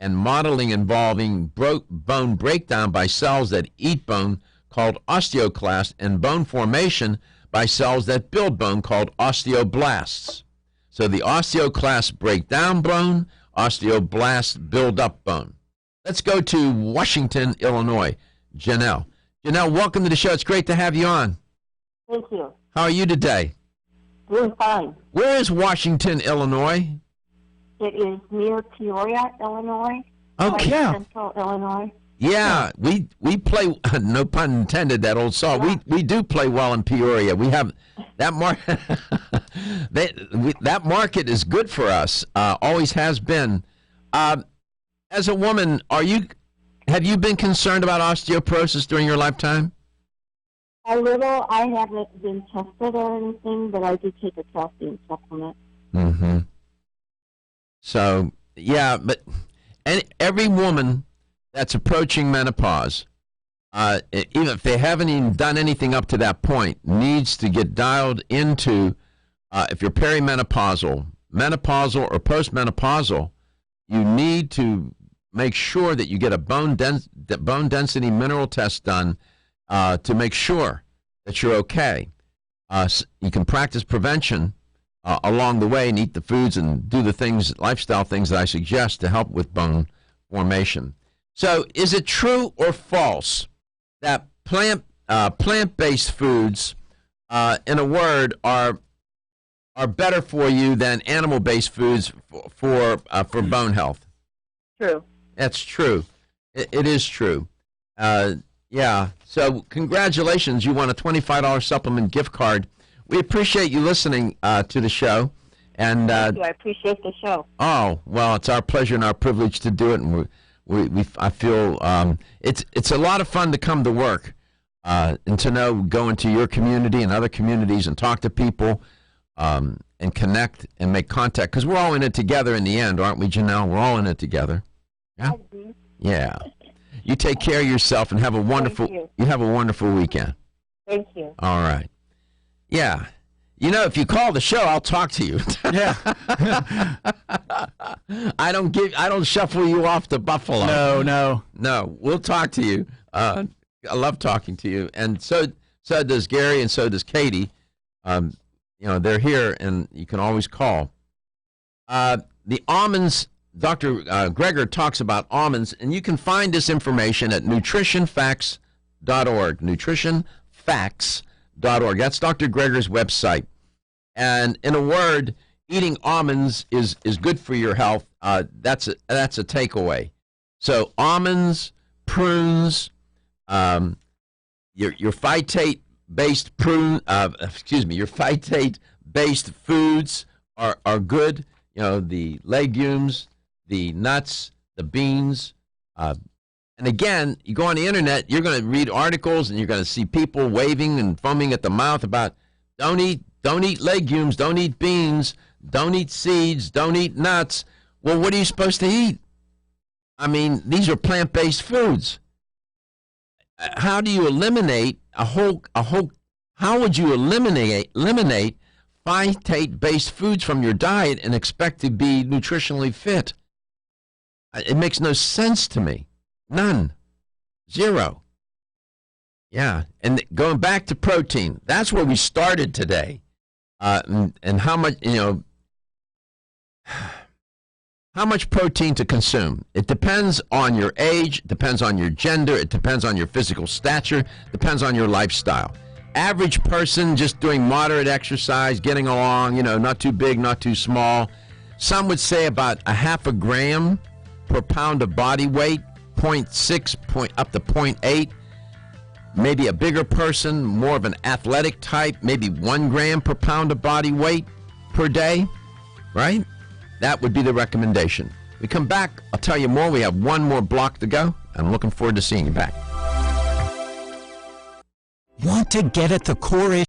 and modeling involving bone breakdown by cells that eat bone called osteoclasts, and bone formation by cells that build bone called osteoblasts. So the osteoclasts break down bone, osteoblasts build up bone. Let's go to Washington, Illinois. Janelle. Janelle, welcome to the show. It's great to have you on. Thank you. How are you today? Doing fine. Where is Washington, Illinois? It is near Peoria, Illinois. Okay. Right, Central Illinois. Yeah, we play, no pun intended, that old song. We do play well in Peoria. We have that market. That market is good for us. Always has been. As a woman, have you been concerned about osteoporosis during your lifetime? A little. I haven't been tested or anything, but I do take a calcium supplement. Mm-hmm. So, yeah, but every woman that's approaching menopause, even if they haven't even done anything up to that point, needs to get dialed into, if you're perimenopausal, menopausal, or postmenopausal, you need to make sure that you get a bone density mineral test done to make sure that you're okay. You can practice prevention along the way and eat the foods and do the things, lifestyle things that I suggest to help with bone formation. So is it true or false that plant-based foods, in a word, are better for you than animal-based foods for bone health? True. That's true. It is true. Yeah. So congratulations. You won a $25 supplement gift card. We appreciate you listening to the show. And thank you. I appreciate the show. Oh, well, it's our pleasure and our privilege to do it. And I feel it's a lot of fun to come to work and to go into your community and other communities and talk to people and connect and make contact, because we're all in it together in the end, aren't we, Janelle? We're all in it together. Yeah. Yeah. You take care of yourself and have a wonderful. You have a wonderful weekend. Thank you. All right. Yeah. If you call the show, I'll talk to you. Yeah. I don't shuffle you off to Buffalo. No. We'll talk to you. I love talking to you. And so does Gary, and so does Katie. They're here, and you can always call. The almonds, Dr. Greger talks about almonds, and you can find this information at nutritionfacts.org. Nutritionfacts.org. That's Dr. Greger's website. And in a word, eating almonds is good for your health. That's a takeaway. So almonds, prunes, your phytate-based your phytate-based foods are good. The legumes, the nuts, the beans. And again, you go on the internet, you're going to read articles, and you're going to see people waving and foaming at the mouth about don't eat legumes, don't eat beans, don't eat seeds, don't eat nuts. Well, what are you supposed to eat? I mean, these are plant-based foods. How do you eliminate how would you eliminate phytate-based foods from your diet and expect to be nutritionally fit? It makes no sense to me. None. Zero. Yeah. And going back to protein, that's where we started today. And how much, how much protein to consume. It depends on your age, it depends on your gender, it depends on your physical stature, it depends on your lifestyle. average person just doing moderate exercise, getting along, not too big, not too small, some would say about a half a gram per pound of body weight, 0.6 up to 0.8. Maybe a bigger person, more of an athletic type, maybe 1 gram per pound of body weight per day, right? That would be the recommendation. We come back, I'll tell you more. We have one more block to go. I'm looking forward to seeing you back. Want to get at the core issue?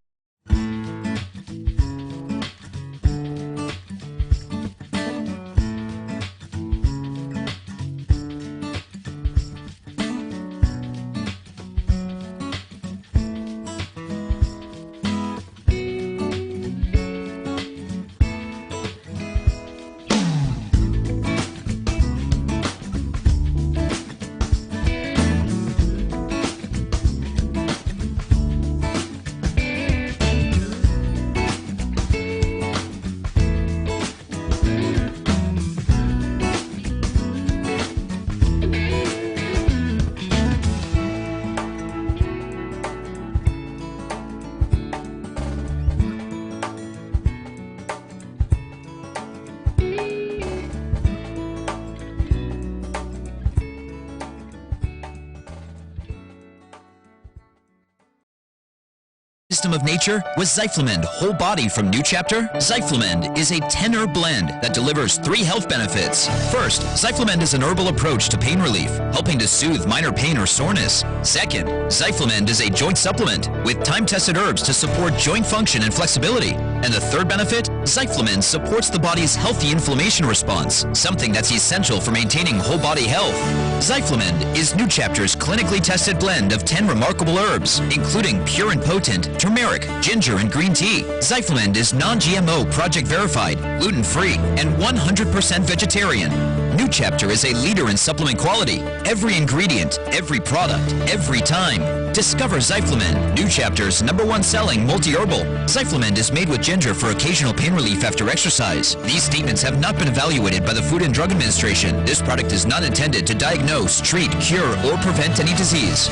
System of nature was Zyflamend Whole Body from New Chapter. Zyflamend is a 10-herb blend that delivers 3 health benefits. First, Zyflamend is an herbal approach to pain relief, helping to soothe minor pain or soreness. Second, Zyflamend is a joint supplement with time-tested herbs to support joint function and flexibility. And the third benefit, Zyflamend supports the body's healthy inflammation response, something that's essential for maintaining whole body health. Zyflamend is New Chapter's clinically tested blend of 10 remarkable herbs, including pure and potent turmeric, ginger, and green tea. Zyflamend is non-GMO, project verified, gluten-free, and 100% vegetarian. New Chapter is a leader in supplement quality. Every ingredient, every product, every time. Discover Zyflamend, New Chapter's #1 selling multi-herbal. Zyflamend is made with ginger for occasional pain relief after exercise. These statements have not been evaluated by the Food and Drug Administration. This product is not intended to diagnose, treat, cure, or prevent any disease.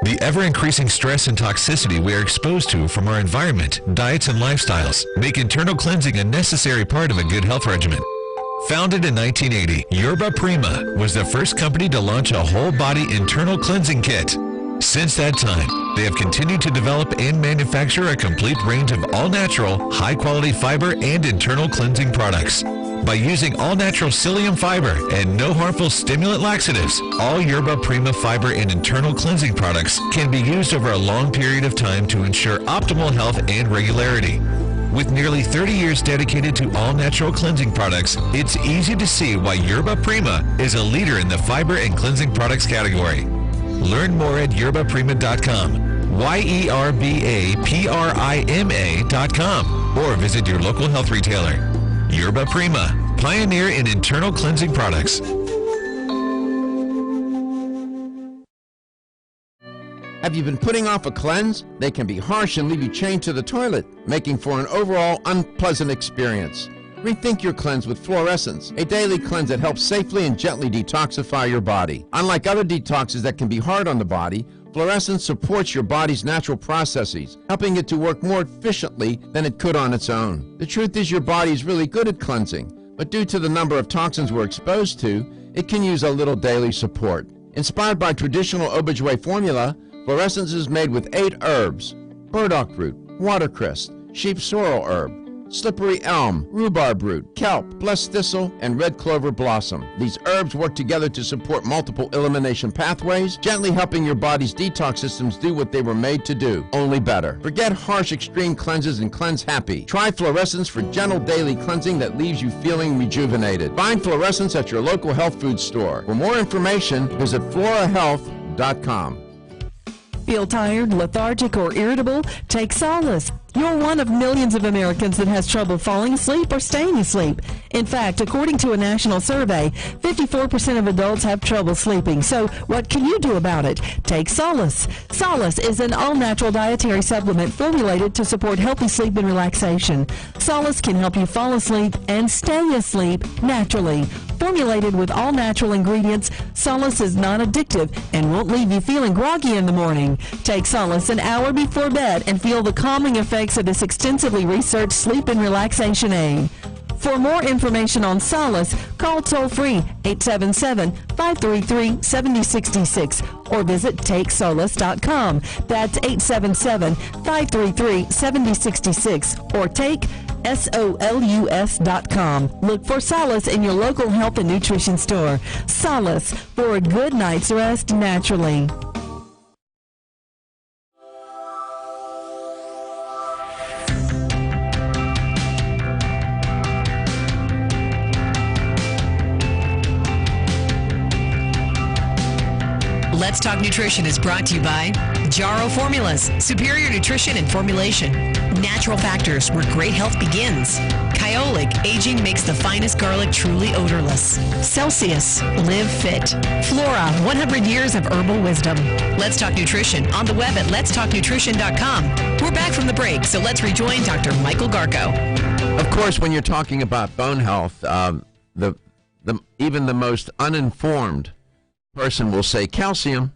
The ever-increasing stress and toxicity we are exposed to from our environment, diets, and lifestyles make internal cleansing a necessary part of a good health regimen. Founded in 1980, Yerba Prima was the first company to launch a whole-body internal cleansing kit. Since that time, they have continued to develop and manufacture a complete range of all-natural, high-quality fiber and internal cleansing products. By using all-natural psyllium fiber and no harmful stimulant laxatives, all Yerba Prima fiber and internal cleansing products can be used over a long period of time to ensure optimal health and regularity. With nearly 30 years dedicated to all-natural cleansing products, it's easy to see why Yerba Prima is a leader in the fiber and cleansing products category. Learn more at yerbaprima.com, YERBAPRIMA.com, or visit your local health retailer. Yerba Prima, pioneer in internal cleansing products. Have you been putting off a cleanse? They can be harsh and leave you chained to the toilet, making for an overall unpleasant experience. Rethink your cleanse with Fluorescence, a daily cleanse that helps safely and gently detoxify your body. Unlike other detoxes that can be hard on the body, Fluorescence supports your body's natural processes, helping it to work more efficiently than it could on its own. The truth is your body is really good at cleansing, but due to the number of toxins we're exposed to, it can use a little daily support. Inspired by traditional Obijue formula, Fluorescence is made with 8 herbs: burdock root, watercress, sheep sorrel herb, slippery elm, rhubarb root, kelp, blessed thistle, and red clover blossom. These herbs work together to support multiple elimination pathways, gently helping your body's detox systems do what they were made to do, only better. Forget harsh extreme cleanses and cleanse happy. Try Fluorescence for gentle daily cleansing that leaves you feeling rejuvenated. Find Fluorescence at your local health food store. For more information, visit florahealth.com. Feel tired, lethargic, or irritable? Take solace You're one of millions of Americans that has trouble falling asleep or staying asleep. In fact, according to a national survey, 54% of adults have trouble sleeping. So what can you do about it? Take Solace. Solace is an all-natural dietary supplement formulated to support healthy sleep and relaxation. Solace can help you fall asleep and stay asleep naturally. Formulated with all-natural ingredients, Solace is non-addictive and won't leave you feeling groggy in the morning. Take Solace an hour before bed and feel the calming effects of this extensively researched sleep and relaxation aid. For more information on Solace, call toll-free 877-533-7066 or visit TakeSolace.com. That's 877-533-7066 or take SOLUS.com. Look for Solace in your local health and nutrition store. Solace, for a good night's rest naturally. Let's Talk Nutrition is brought to you by Jarrow Formulas, superior nutrition and formulation. Natural Factors, where great health begins. Kyolic, aging makes the finest garlic truly odorless. Celsius, live fit. Flora, 100 years of herbal wisdom. Let's Talk Nutrition on the web at letstalknutrition.com. We're back from the break, so let's rejoin Dr. Michael Garko. Of course, when you're talking about bone health, even the most uninformed person will say calcium.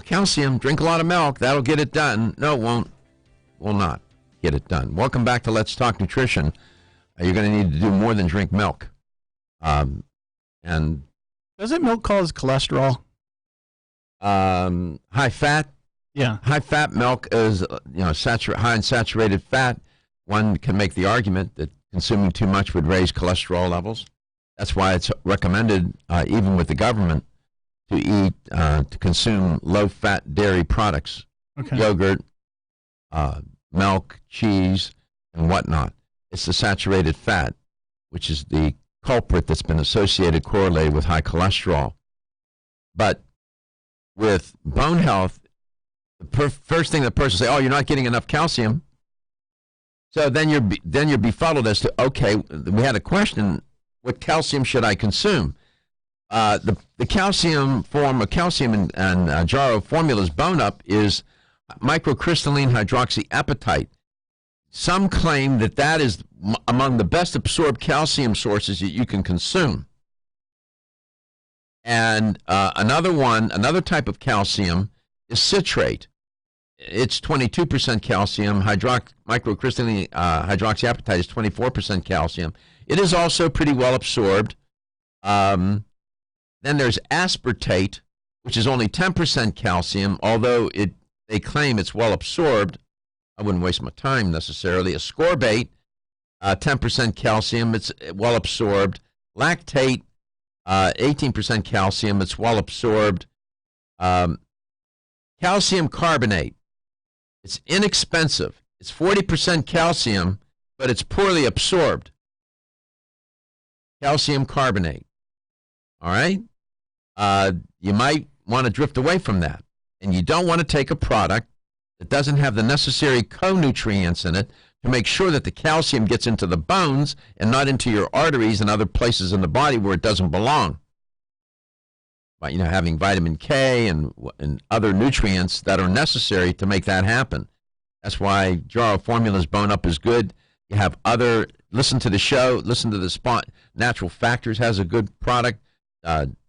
Calcium, drink a lot of milk, that'll get it done. No, it won't. Will not get it done. Welcome back to Let's Talk Nutrition. You're going to need to do more than drink milk. And doesn't milk cause cholesterol? High fat. Yeah. High fat milk is high in saturated fat. One can make the argument that consuming too much would raise cholesterol levels. That's why it's recommended, even with the government, to consume low-fat dairy products, yogurt, milk, cheese, and whatnot. It's the saturated fat, which is the culprit that's been correlated with high cholesterol. But with bone health, the first thing the person say, "Oh, you're not getting enough calcium." So then you're befuddled as to, okay, we had a question. What calcium should I consume? The calcium form of calcium and Jarrow Formulas Bone Up is microcrystalline hydroxyapatite. Some claim that is among the best absorbed calcium sources that you can consume. And another type of calcium is citrate. It's 22% calcium. Microcrystalline hydroxyapatite is 24% calcium. It is also pretty well absorbed. Then there's aspartate, which is only 10% calcium, although they claim it's well absorbed. I wouldn't waste my time necessarily. Ascorbate, 10% calcium, it's well absorbed. Lactate, 18% calcium, it's well absorbed. Calcium carbonate, it's inexpensive. It's 40% calcium, but it's poorly absorbed. Calcium carbonate. All right? You might want to drift away from that. And you don't want to take a product that doesn't have the necessary co-nutrients in it to make sure that the calcium gets into the bones and not into your arteries and other places in the body where it doesn't belong. But, having vitamin K and other nutrients that are necessary to make that happen. That's why Jarrow Formulas Bone Up is good. You have listen to the show, listen to the spot. Natural Factors has a good product.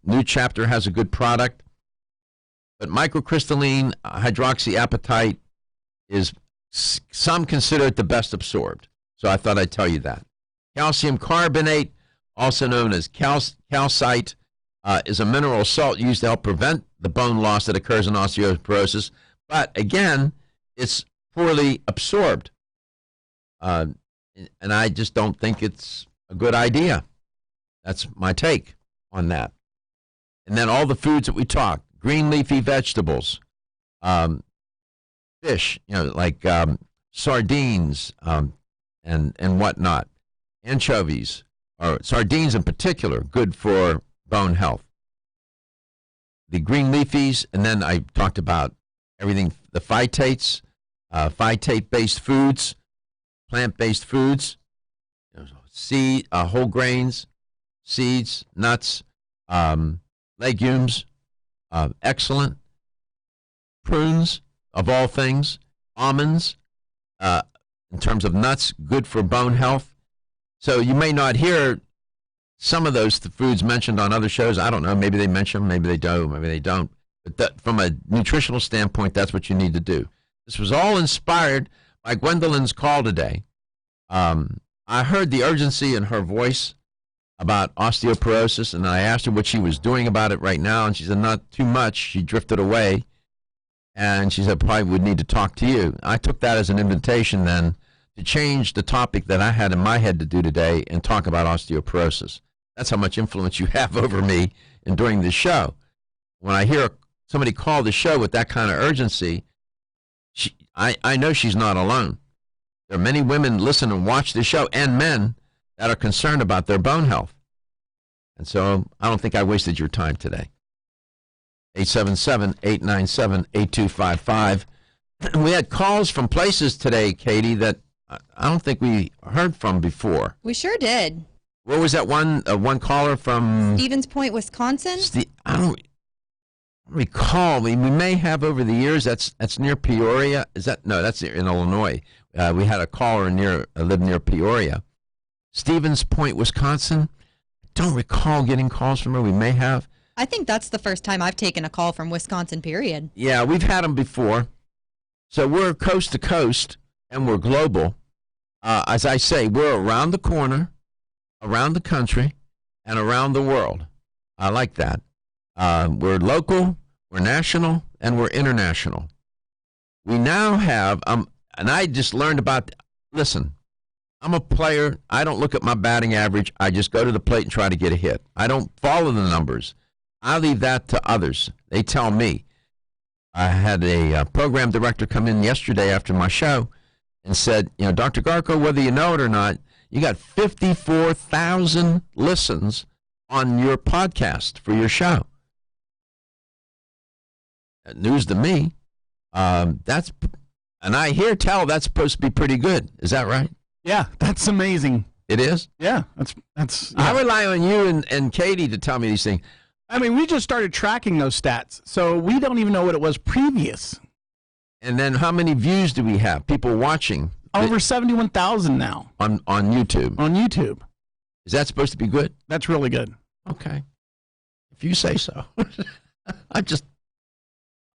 New Chapter has a good product. But microcrystalline hydroxyapatite is, some consider it the best absorbed. So I thought I'd tell you that. Calcium carbonate, also known as calcite, is a mineral salt used to help prevent the bone loss that occurs in osteoporosis. But again, it's poorly absorbed. And I just don't think it's a good idea. That's my take on that. And then all the foods that we talk, green leafy vegetables, fish, like sardines and whatnot, anchovies, or sardines in particular, good for bone health. The green leafies, and then I talked about everything, the phytates, phytate-based foods, plant-based foods, whole grains, seeds, nuts, legumes, excellent. Prunes, of all things, almonds, in terms of nuts, good for bone health. So you may not hear some of those foods mentioned on other shows. I don't know. Maybe they mention them, maybe they don't. But from a nutritional standpoint, that's what you need to do. This was all inspired by Gwendolyn's call today. I heard the urgency in her voice about osteoporosis, and I asked her what she was doing about it right now, and she said not too much. She drifted away, and she said probably would need to talk to you. I took that as an invitation then to change the topic that I had in my head to do today and talk about osteoporosis. That's how much influence you have over me in doing this show. When I hear somebody call the show with that kind of urgency, I know she's not alone. There are many women listen and watch this show, and men that are concerned about their bone health. And so I don't think I wasted your time today. 877-897-8255. We had calls from places today, Katie, that I don't think we heard from before. We sure did. What was that one caller from? Stevens Point, Wisconsin? I don't recall. We may have over the years. That's near Peoria. Is that? No, that's in Illinois. We had a caller lived near Peoria. Stevens Point, Wisconsin. I don't recall getting calls from her. We may have. I think that's the first time I've taken a call from Wisconsin, period. Yeah, we've had them before. So we're coast to coast, and we're global. As I say, we're around the corner, around the country, and around the world. I like that. We're local, we're national, and we're international. We now have, and I just learned about, listen, I'm a player. I don't look at my batting average. I just go to the plate and try to get a hit. I don't follow the numbers. I leave that to others. They tell me. I had a program director come in yesterday after my show and said, Dr. Garko, whether you know it or not, you got 54,000 listens on your podcast for your show. News to me. And I hear tell that's supposed to be pretty good. Is that right? Yeah, that's amazing. It is? Yeah, that's. Yeah. I rely on you and Katie to tell me these things. I mean, we just started tracking those stats, so we don't even know what it was previous. And then how many views do we have? People watching? Over 71,000 now. On YouTube? On YouTube. Is that supposed to be good? That's really good. Okay. If you say so.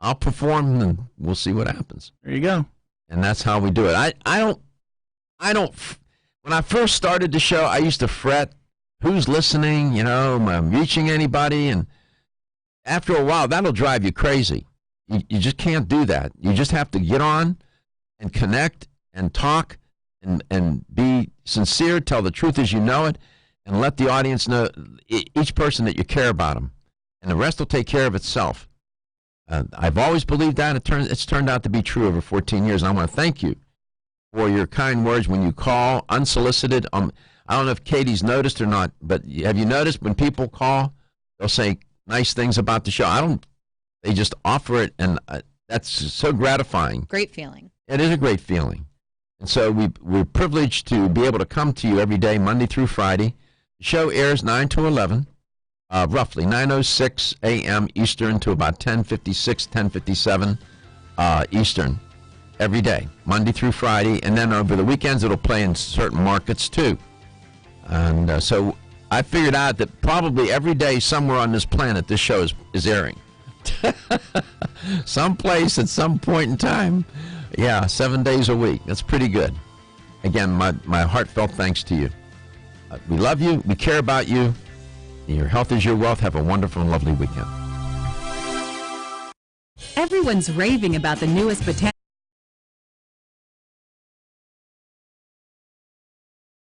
I'll perform and we'll see what happens. There you go. And that's how we do it. I don't, when I first started the show, I used to fret. Who's listening? Am I reaching anybody? And after a while, that'll drive you crazy. You just can't do that. You just have to get on and connect and talk and be sincere, tell the truth as you know it, and let the audience know, each person, that you care about them. And the rest will take care of itself. I've always believed that. It's turned out to be true over 14 years. And I want to thank you for your kind words when you call unsolicited. I don't know if Katie's noticed or not, but have you noticed when people call, they'll say nice things about the show? They just offer it, and that's so gratifying. Great feeling. It is a great feeling. And so we're privileged to be able to come to you every day, Monday through Friday. The show airs 9 to 11, roughly 9:06 a.m. Eastern to about 10:56, 10:57 Eastern every day, Monday through Friday. And then over the weekends, it'll play in certain markets too. And so I figured out that probably every day somewhere on this planet, this show is airing. Someplace at some point in time. Yeah, 7 days a week. That's pretty good. Again, my heartfelt thanks to you. We love you. We care about you. Your health is your wealth. Have a wonderful and lovely weekend. Everyone's raving about the newest botanical